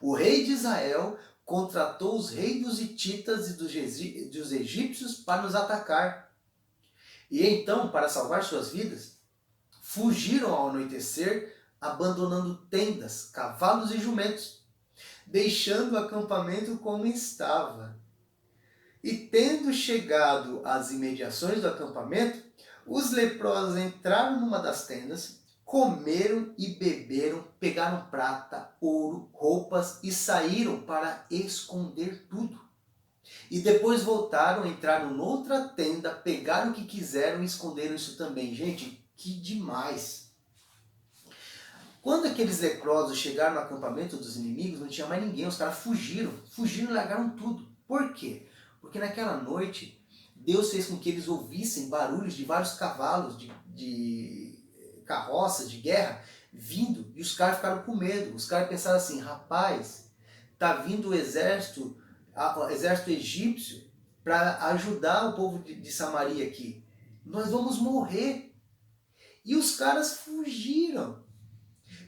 o rei de Israel contratou os reis dos hititas e dos egípcios para nos atacar. E então, para salvar suas vidas, fugiram ao anoitecer, abandonando tendas, cavalos e jumentos, deixando o acampamento como estava. E tendo chegado às imediações do acampamento, os leprosos entraram numa das tendas, comeram e beberam, pegaram prata, ouro, roupas e saíram para esconder tudo. E depois voltaram, entraram noutra tenda, pegaram o que quiseram e esconderam isso também. Gente, que demais! Quando aqueles leprosos chegaram no acampamento dos inimigos, não tinha mais ninguém, os caras fugiram e largaram tudo. Por quê? Porque naquela noite, Deus fez com que eles ouvissem barulhos de vários cavalos, de carroças, de guerra, vindo, e os caras ficaram com medo. Os caras pensaram assim, rapaz, tá vindo o exército egípcio para ajudar o povo de Samaria aqui. Nós vamos morrer. E os caras fugiram.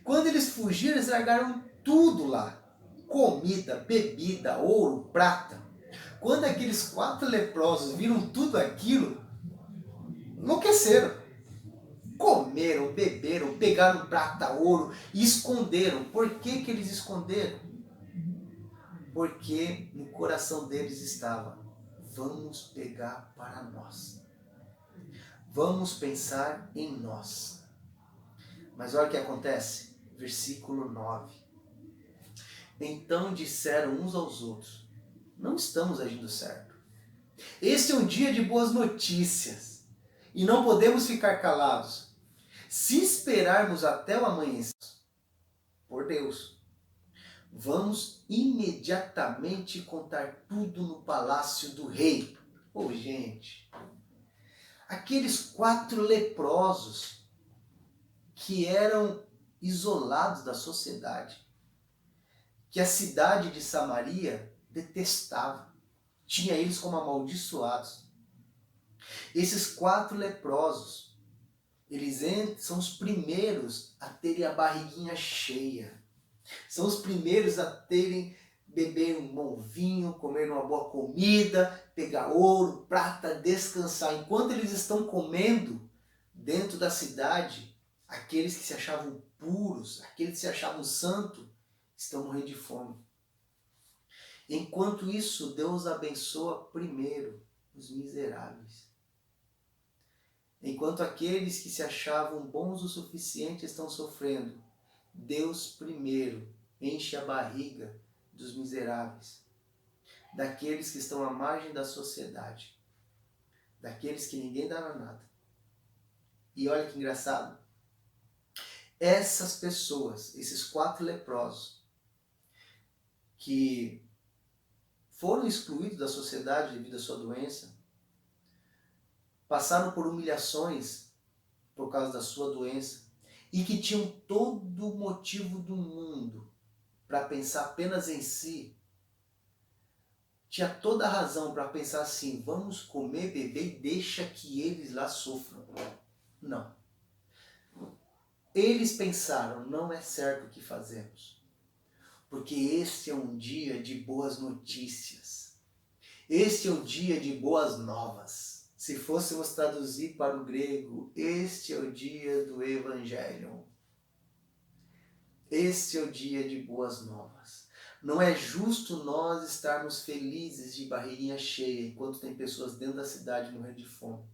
Quando eles fugiram, eles largaram tudo lá. Comida, bebida, ouro, prata. Quando aqueles 4 leprosos viram tudo aquilo, enlouqueceram. Comeram, beberam, pegaram prata, ouro e esconderam. Por que eles esconderam? Porque no coração deles estava, vamos pegar para nós. Vamos pensar em nós. Mas olha o que acontece. Versículo 9. Então disseram uns aos outros, não estamos agindo certo. Este é um dia de boas notícias e não podemos ficar calados. Se esperarmos até o amanhecer, por Deus, vamos imediatamente contar tudo no palácio do rei. Oh, gente, aqueles 4 leprosos que eram isolados da sociedade, que a cidade de Samaria detestava, tinha eles como amaldiçoados. Esses 4 leprosos, eles são os primeiros a terem a barriguinha cheia. São os primeiros a beber um bom vinho, comer uma boa comida, pegar ouro, prata, descansar. Enquanto eles estão comendo dentro da cidade, aqueles que se achavam puros, aqueles que se achavam santos, estão morrendo de fome. Enquanto isso, Deus abençoa primeiro os miseráveis. Enquanto aqueles que se achavam bons o suficiente estão sofrendo, Deus primeiro enche a barriga dos miseráveis, daqueles que estão à margem da sociedade, daqueles que ninguém dá nada. E olha que engraçado, essas pessoas, esses 4 leprosos, que foram excluídos da sociedade devido à sua doença, passaram por humilhações por causa da sua doença, e que tinham todo o motivo do mundo para pensar apenas em si, tinha toda a razão para pensar assim, vamos comer, beber e deixa que eles lá sofram. Não. Eles pensaram, não é certo o que fazemos, porque este é um dia de boas notícias. Este é um dia de boas novas. Se fôssemos traduzir para o grego, este é o dia do Evangelho. Este é o dia de boas novas. Não é justo nós estarmos felizes de barriguinha cheia, enquanto tem pessoas dentro da cidade morrendo de fome.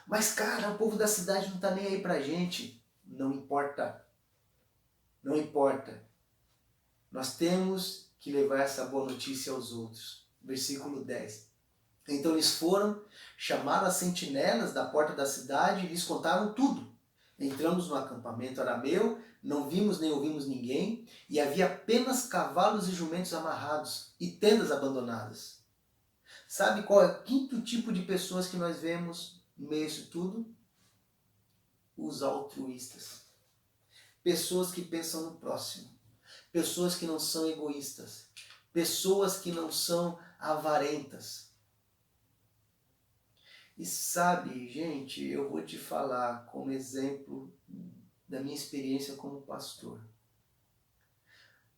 Mas cara, o povo da cidade não está nem aí pra gente. Não importa. Não importa. Nós temos que levar essa boa notícia aos outros. Versículo 10. Então eles foram, chamaram as sentinelas da porta da cidade e lhes contaram tudo. Entramos no acampamento arameu, não vimos nem ouvimos ninguém, e havia apenas cavalos e jumentos amarrados e tendas abandonadas. Sabe qual é o 5º tipo de pessoas que nós vemos no meio disso tudo? Os altruístas. Pessoas que pensam no próximo. Pessoas que não são egoístas. Pessoas que não são avarentas. E sabe, gente, eu vou te falar como exemplo da minha experiência como pastor.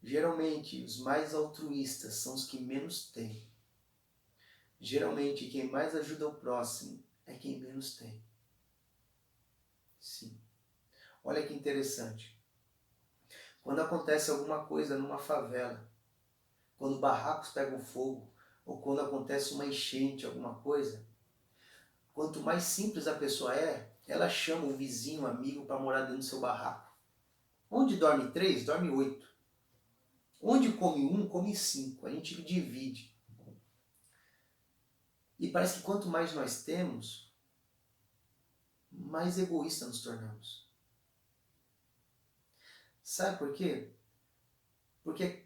Geralmente, os mais altruístas são os que menos têm. Geralmente, quem mais ajuda o próximo é quem menos tem. Sim. Olha que interessante. Quando acontece alguma coisa numa favela, quando barracos pegam fogo, ou quando acontece uma enchente, alguma coisa, quanto mais simples a pessoa é, ela chama um vizinho, um amigo para morar dentro do seu barraco. Onde dorme 3, dorme 8. Onde come 1, come 5. A gente divide. E parece que quanto mais nós temos, mais egoísta nos tornamos. Sabe por quê? Porque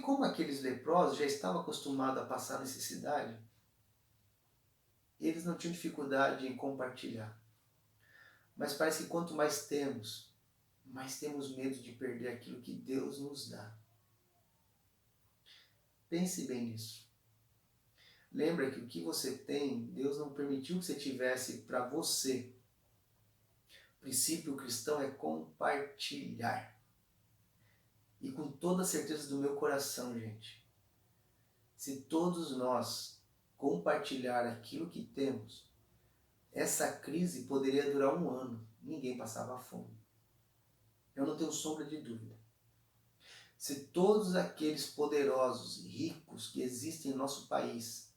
como aqueles leprosos já estavam acostumados a passar necessidade, eles não tinham dificuldade em compartilhar. Mas parece que quanto mais temos medo de perder aquilo que Deus nos dá. Pense bem nisso. Lembra que o que você tem, Deus não permitiu que você tivesse para você. O princípio cristão é compartilhar. E com toda a certeza do meu coração, gente, se todos nós compartilhar aquilo que temos, essa crise poderia durar 1 ano. Ninguém passava fome. Eu não tenho sombra de dúvida. Se todos aqueles poderosos e ricos que existem em nosso país,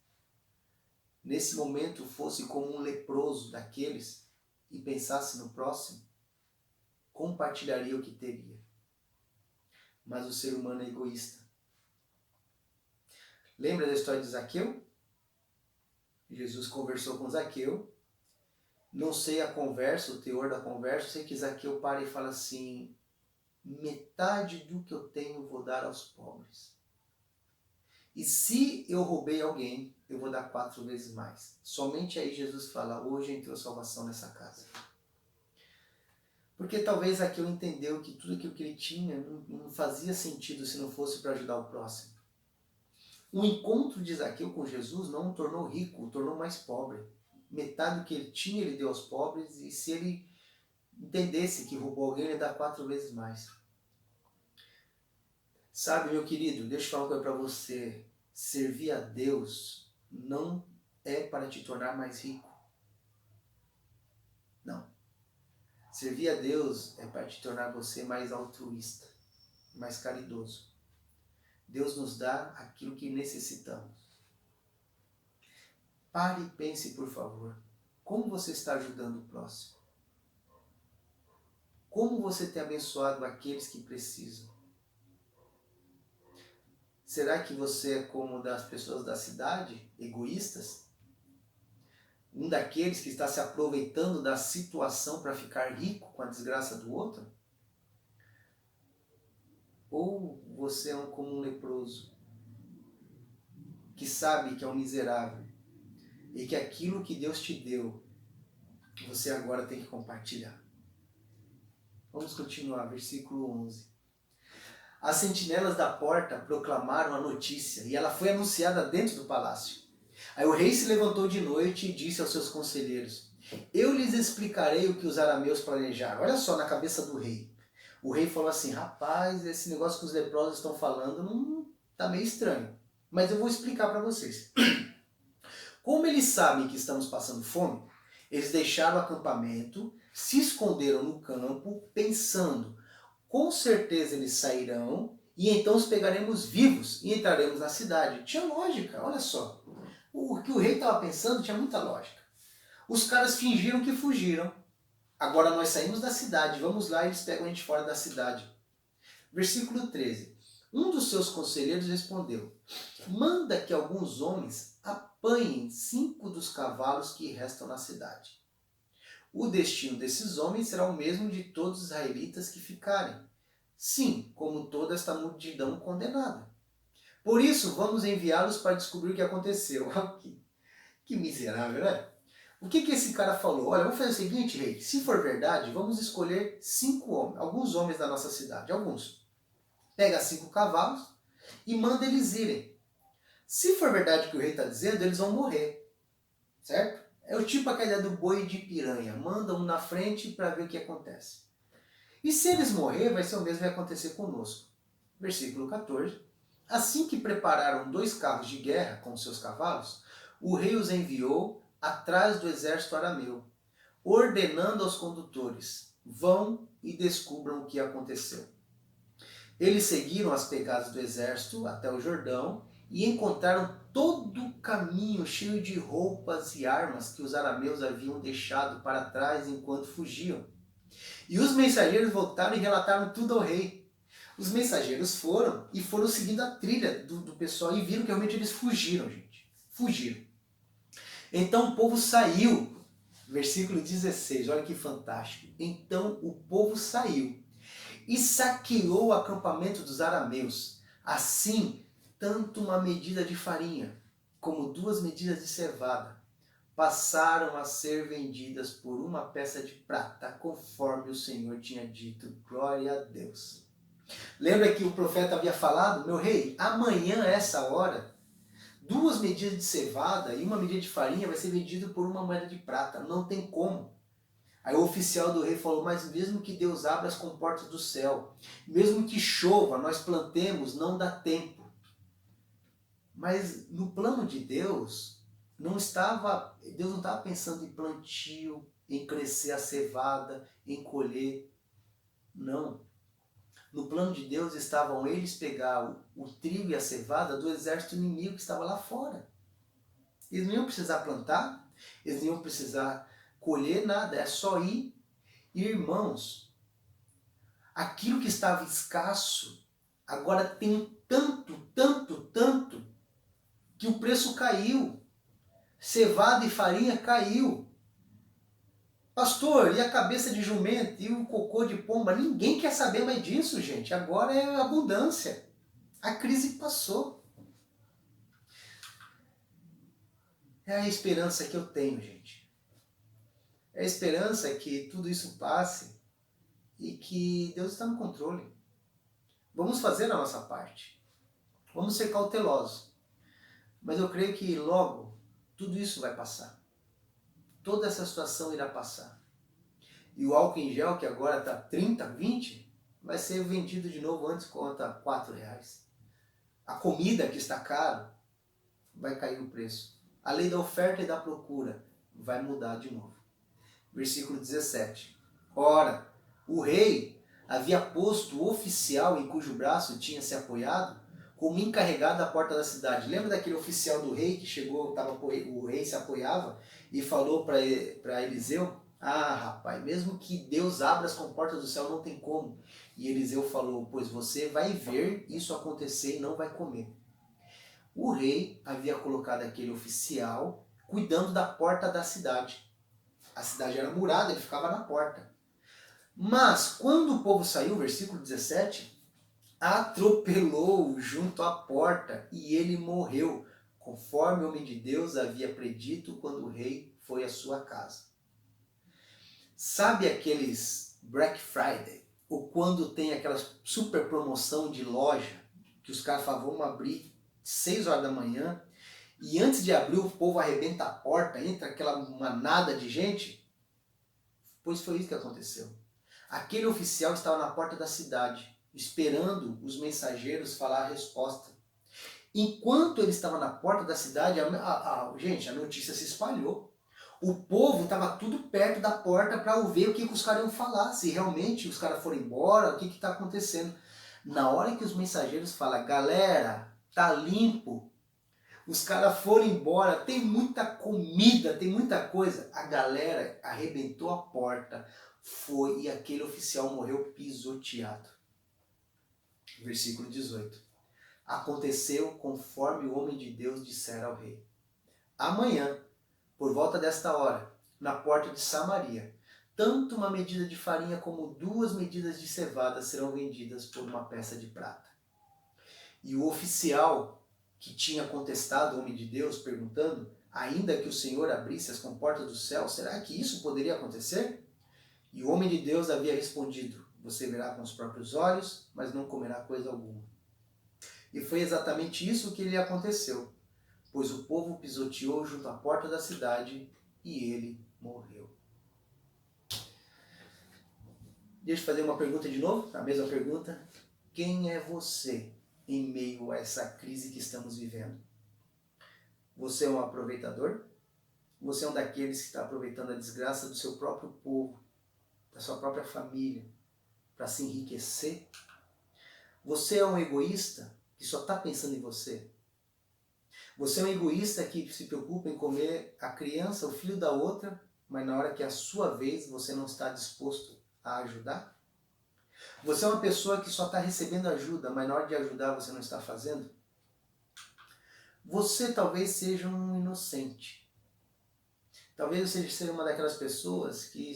nesse momento fosse como um leproso daqueles e pensasse no próximo, compartilharia o que teria. Mas o ser humano é egoísta. Lembra da história de Zaqueu? Jesus conversou com Zaqueu. Não sei a conversa, o teor da conversa, sei que Zaqueu para e fala assim: metade do que eu tenho eu vou dar aos pobres. E se eu roubei alguém, eu vou dar 4 vezes mais. Somente aí Jesus fala: hoje entrou salvação nessa casa. Porque talvez Zaqueu entendeu que tudo aquilo que ele tinha não fazia sentido se não fosse para ajudar o próximo. O encontro de Zaqueu com Jesus não o tornou rico, o tornou mais pobre. Metade do que ele tinha ele deu aos pobres, e se ele entendesse que roubou alguém, ele ia dar 4 vezes mais. Sabe, meu querido, deixa eu falar uma coisa para você. Servir a Deus não é para te tornar mais rico. Não. Servir a Deus é para te tornar você mais altruísta, mais caridoso. Deus nos dá aquilo que necessitamos. Pare e pense, por favor. Como você está ajudando o próximo? Como você tem abençoado aqueles que precisam? Será que você é como das pessoas da cidade, egoístas? Um daqueles que está se aproveitando da situação para ficar rico com a desgraça do outro? Ou você é como um leproso, que sabe que é um miserável e que aquilo que Deus te deu, você agora tem que compartilhar? Vamos continuar, versículo 11. As sentinelas da porta proclamaram a notícia e ela foi anunciada dentro do palácio. Aí o rei se levantou de noite e disse aos seus conselheiros: eu lhes explicarei o que os arameus planejaram. Olha só, na cabeça do rei. O rei falou assim: rapaz, esse negócio que os leprosos estão falando não está meio estranho. Mas eu vou explicar para vocês. Como eles sabem que estamos passando fome, eles deixaram o acampamento, se esconderam no campo, pensando: com certeza eles sairão e então os pegaremos vivos e entraremos na cidade. Tinha lógica, olha só. O que o rei estava pensando tinha muita lógica. Os caras fingiram que fugiram. Agora nós saímos da cidade, vamos lá e eles pegam a gente fora da cidade. Versículo 13. Um dos seus conselheiros respondeu: manda que alguns homens apanhem 5 dos cavalos que restam na cidade. O destino desses homens será o mesmo de todos os israelitas que ficarem. Sim, como toda esta multidão condenada. Por isso, vamos enviá-los para descobrir o que aconteceu. Que miserável, né? O que esse cara falou? Olha, vamos fazer o seguinte, rei. Se for verdade, vamos escolher 5 homens, alguns homens da nossa cidade, alguns. Pega 5 cavalos e manda eles irem. Se for verdade o que o rei está dizendo, eles vão morrer. Certo? É o tipo aquela ideia do boi de piranha. Manda um na frente para ver o que acontece. E se eles morrer, vai ser o mesmo que vai acontecer conosco. Versículo 14. Assim que prepararam 2 carros de guerra com seus cavalos, o rei os enviou atrás do exército arameu, ordenando aos condutores: vão e descubram o que aconteceu. Eles seguiram as pegadas do exército até o Jordão e encontraram todo o caminho cheio de roupas e armas que os arameus haviam deixado para trás enquanto fugiam. E os mensageiros voltaram e relataram tudo ao rei. Os mensageiros foram seguindo a trilha do pessoal e viram que realmente eles fugiram, gente. Fugiram. Então o povo saiu. Versículo 16, olha que fantástico. Então o povo saiu e saqueou o acampamento dos arameus. Assim, tanto uma medida de farinha como 2 medidas de cevada passaram a ser vendidas por uma peça de prata, conforme o Senhor tinha dito. Glória a Deus. Lembra que o profeta havia falado, meu rei, amanhã a essa hora, 2 medidas de cevada e 1 medida de farinha vai ser vendido por 1 moeda de prata. Não tem como. Aí o oficial do rei falou, mas mesmo que Deus abra as comportas do céu, mesmo que chova, nós plantemos, não dá tempo. Mas no plano de Deus, Deus não estava pensando em plantio, em crescer a cevada, em colher. Não. No plano de Deus estavam eles pegar o trigo e a cevada do exército inimigo que estava lá fora. Eles não iam precisar plantar, eles não iam precisar colher nada, é só ir. Irmãos, aquilo que estava escasso, agora tem tanto, que o preço caiu. Cevada e farinha caiu. Pastor, e a cabeça de jumento? E o cocô de pomba? Ninguém quer saber mais disso, gente. Agora é abundância. A crise passou. É a esperança que eu tenho, gente. É a esperança que tudo isso passe e que Deus está no controle. Vamos fazer a nossa parte. Vamos ser cautelosos. Mas eu creio que logo tudo isso vai passar. Toda essa situação irá passar. E o álcool em gel, que agora está 30, 20, vai ser vendido de novo, antes conta R$4. A comida que está caro, vai cair o preço. A lei da oferta e da procura vai mudar de novo. Versículo 17. Ora, o rei havia posto o oficial em cujo braço tinha se apoiado como encarregado da porta da cidade. Lembra daquele oficial do rei que chegou, o rei se apoiava e falou para Eliseu, ah, rapaz, mesmo que Deus abra as comportas do céu, não tem como. E Eliseu falou, pois você vai ver isso acontecer e não vai comer. O rei havia colocado aquele oficial cuidando da porta da cidade. A cidade era murada, ele ficava na porta. Mas quando o povo saiu, versículo 17, atropelou junto à porta e ele morreu, conforme o homem de Deus havia predito quando o rei foi à sua casa. Sabe aqueles Black Friday? Ou quando tem aquela super promoção de loja, que os caras falam, vamos abrir 6 horas da manhã, e antes de abrir o povo arrebenta a porta, entra aquela manada de gente? Pois foi isso que aconteceu. Aquele oficial estava na porta da cidade, esperando os mensageiros falar a resposta. Enquanto ele estava na porta da cidade, gente, a notícia se espalhou. O povo estava tudo perto da porta para ver o que os caras iam falar, se realmente os caras foram embora, o que está acontecendo. Na hora que os mensageiros falam, galera, tá limpo, os caras foram embora, tem muita comida, tem muita coisa. A galera arrebentou a porta, foi e aquele oficial morreu pisoteado. Versículo 18. Aconteceu conforme o homem de Deus dissera ao rei. Amanhã, por volta desta hora, na porta de Samaria, tanto uma medida de farinha como 2 medidas de cevada serão vendidas por uma peça de prata. E o oficial que tinha contestado o homem de Deus, perguntando, ainda que o Senhor abrisse as comportas do céu, será que isso poderia acontecer? E o homem de Deus havia respondido, você verá com os próprios olhos, mas não comerá coisa alguma. E foi exatamente isso que lhe aconteceu, pois o povo pisoteou junto à porta da cidade e ele morreu. Deixa eu fazer uma pergunta de novo, a mesma pergunta. Quem é você em meio a essa crise que estamos vivendo? Você é um aproveitador? Você é um daqueles que está aproveitando a desgraça do seu próprio povo, da sua própria família, para se enriquecer? Você é um egoísta que só está pensando em você? Você é um egoísta que se preocupa em comer a criança, o filho da outra, mas na hora que é a sua vez você não está disposto a ajudar? Você é uma pessoa que só está recebendo ajuda, mas na hora de ajudar você não está fazendo? Você talvez seja um inocente. Talvez você seja uma daquelas pessoas que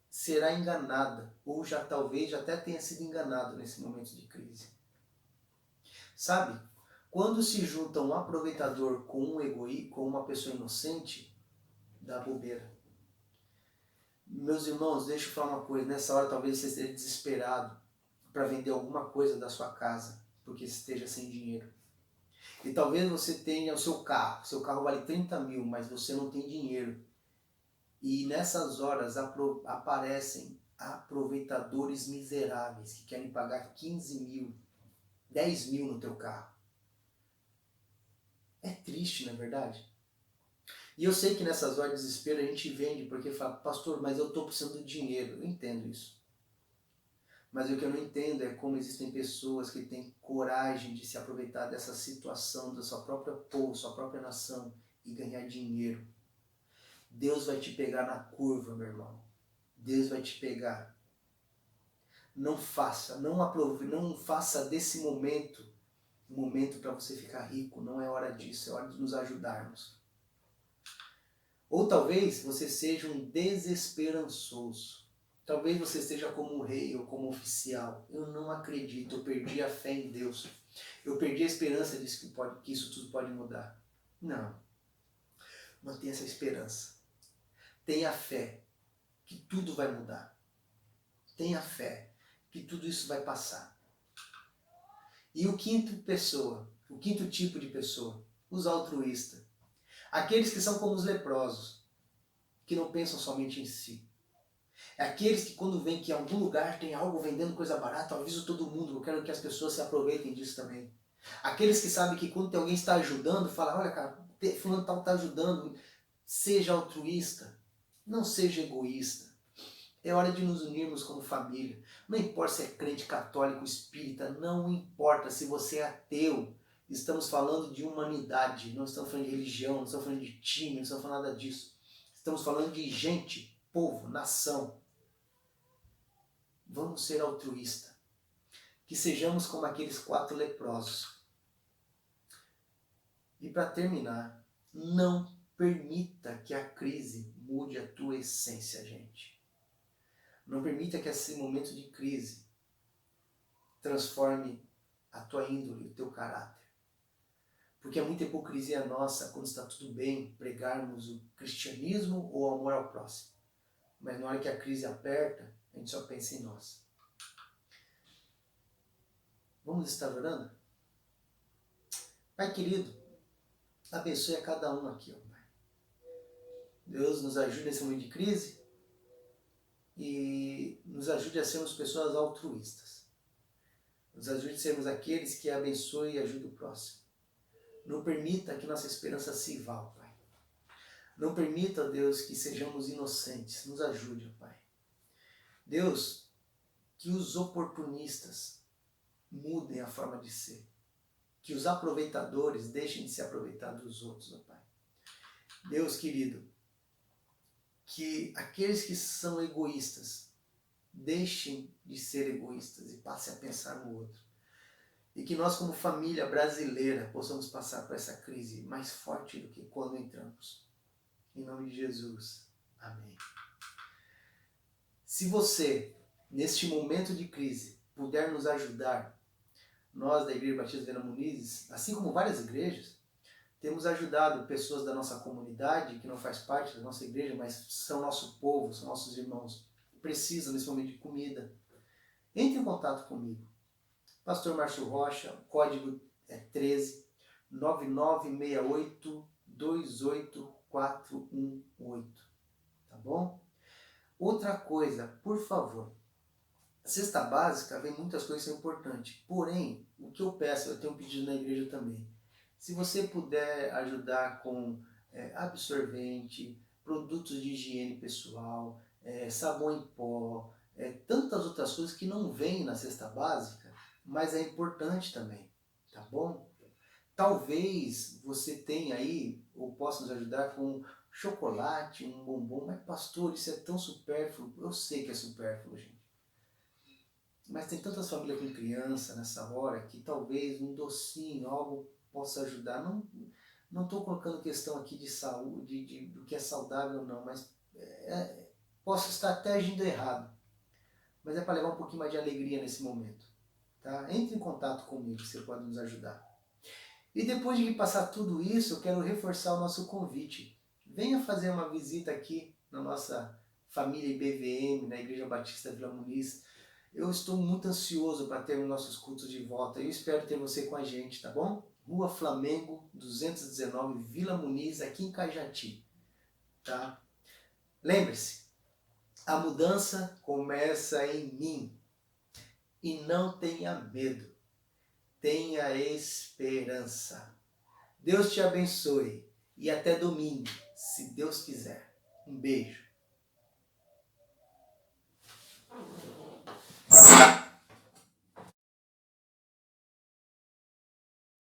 será enganada, ou já talvez já até tenha sido enganado nesse momento de crise. Sabe, quando se junta um aproveitador com com uma pessoa inocente, dá bobeira. Meus irmãos, deixa eu falar uma coisa, nessa hora talvez você esteja desesperado para vender alguma coisa da sua casa, porque esteja sem dinheiro. E talvez você tenha o seu carro vale 30 mil, mas você não tem dinheiro. E nessas horas aparecem aproveitadores miseráveis que querem pagar 15 mil, 10 mil no teu carro. É triste, não é verdade? E eu sei que nessas horas de desespero a gente vende porque fala, pastor, mas eu estou precisando de dinheiro. Eu entendo isso. Mas o que eu não entendo é como existem pessoas que têm coragem de se aproveitar dessa situação, da sua própria povo, sua própria nação e ganhar dinheiro. Deus vai te pegar na curva, meu irmão. Deus vai te pegar. Não faça desse momento um momento para você ficar rico. Não é hora disso, é hora de nos ajudarmos. Ou talvez você seja um desesperançoso. Talvez você esteja como rei ou como oficial. Eu não acredito, eu perdi a fé em Deus. Eu perdi a esperança disso que isso tudo pode mudar. Não. Mantenha essa esperança. Tenha fé que tudo vai mudar. Tenha fé que tudo isso vai passar. E o quinto tipo de pessoa, os altruístas. Aqueles que são como os leprosos, que não pensam somente em si. É aqueles que quando veem que em algum lugar tem algo vendendo coisa barata, eu aviso todo mundo, eu quero que as pessoas se aproveitem disso também. Aqueles que sabem que quando tem alguém que está ajudando, fala, olha cara, fulano tal está ajudando, seja altruísta, não seja egoísta. É hora de nos unirmos como família. Não importa se é crente católico, espírita, não importa se você é ateu. Estamos falando de humanidade, não estamos falando de religião, não estamos falando de time, não estamos falando nada disso. Estamos falando de gente, povo, nação. Vamos ser altruístas. Que sejamos como aqueles 4 leprosos. E para terminar, não permita que a crise mude a tua essência, gente. Não permita que esse momento de crise transforme a tua índole, o teu caráter. Porque é muita hipocrisia nossa, quando está tudo bem, pregarmos o cristianismo ou o amor ao próximo. Mas na hora que a crise aperta, a gente só pensa em nós. Vamos estar orando? Pai querido, abençoe a cada um aqui, ó Pai. Deus nos ajude nesse momento de crise e nos ajude a sermos pessoas altruístas. Nos ajude a sermos aqueles que abençoem e ajudem o próximo. Não permita que nossa esperança se vá, Pai. Não permita, Deus, que sejamos inocentes. Nos ajude, Pai. Deus, que os oportunistas mudem a forma de ser. Que os aproveitadores deixem de se aproveitar dos outros, ó Pai. Deus querido, que aqueles que são egoístas deixem de ser egoístas e passem a pensar no outro. E que nós, como família brasileira, possamos passar por essa crise mais forte do que quando entramos. Em nome de Jesus. Amém. Se você, neste momento de crise, puder nos ajudar, nós da Igreja Batista Vera Muniz, assim como várias igrejas, temos ajudado pessoas da nossa comunidade, que não faz parte da nossa igreja, mas são nosso povo, são nossos irmãos, precisam nesse momento de comida. Entre em contato comigo. Pastor Márcio Rocha, o código é 13 9968 28418, tá bom? Outra coisa, por favor, a cesta básica vem muitas coisas que são importantes, porém, o que eu peço, eu tenho um pedido na igreja também, se você puder ajudar com absorvente, produtos de higiene pessoal, sabão em pó, tantas outras coisas que não vêm na cesta básica, mas é importante também, tá bom? Talvez você tenha aí, ou possa nos ajudar com chocolate, um bombom, mas pastor, isso é tão supérfluo. Eu sei que é supérfluo, gente. Mas tem tantas famílias com criança nessa hora que talvez um docinho, algo possa ajudar. Não estou colocando questão aqui de saúde, do que é saudável ou não, mas posso estar até agindo errado. Mas é para levar um pouquinho mais de alegria nesse momento. Tá? Entre em contato comigo, você pode nos ajudar. E depois de passar tudo isso, eu quero reforçar o nosso convite. Venha fazer uma visita aqui na nossa família IBVM, na Igreja Batista Vila Muniz. Eu estou muito ansioso para ter os nossos cultos de volta. Eu espero ter você com a gente, tá bom? Rua Flamengo, 219, Vila Muniz, aqui em Cajati. Tá? Lembre-se, a mudança começa em mim. E não tenha medo. Tenha esperança. Deus te abençoe. E até domingo, se Deus quiser. Um beijo.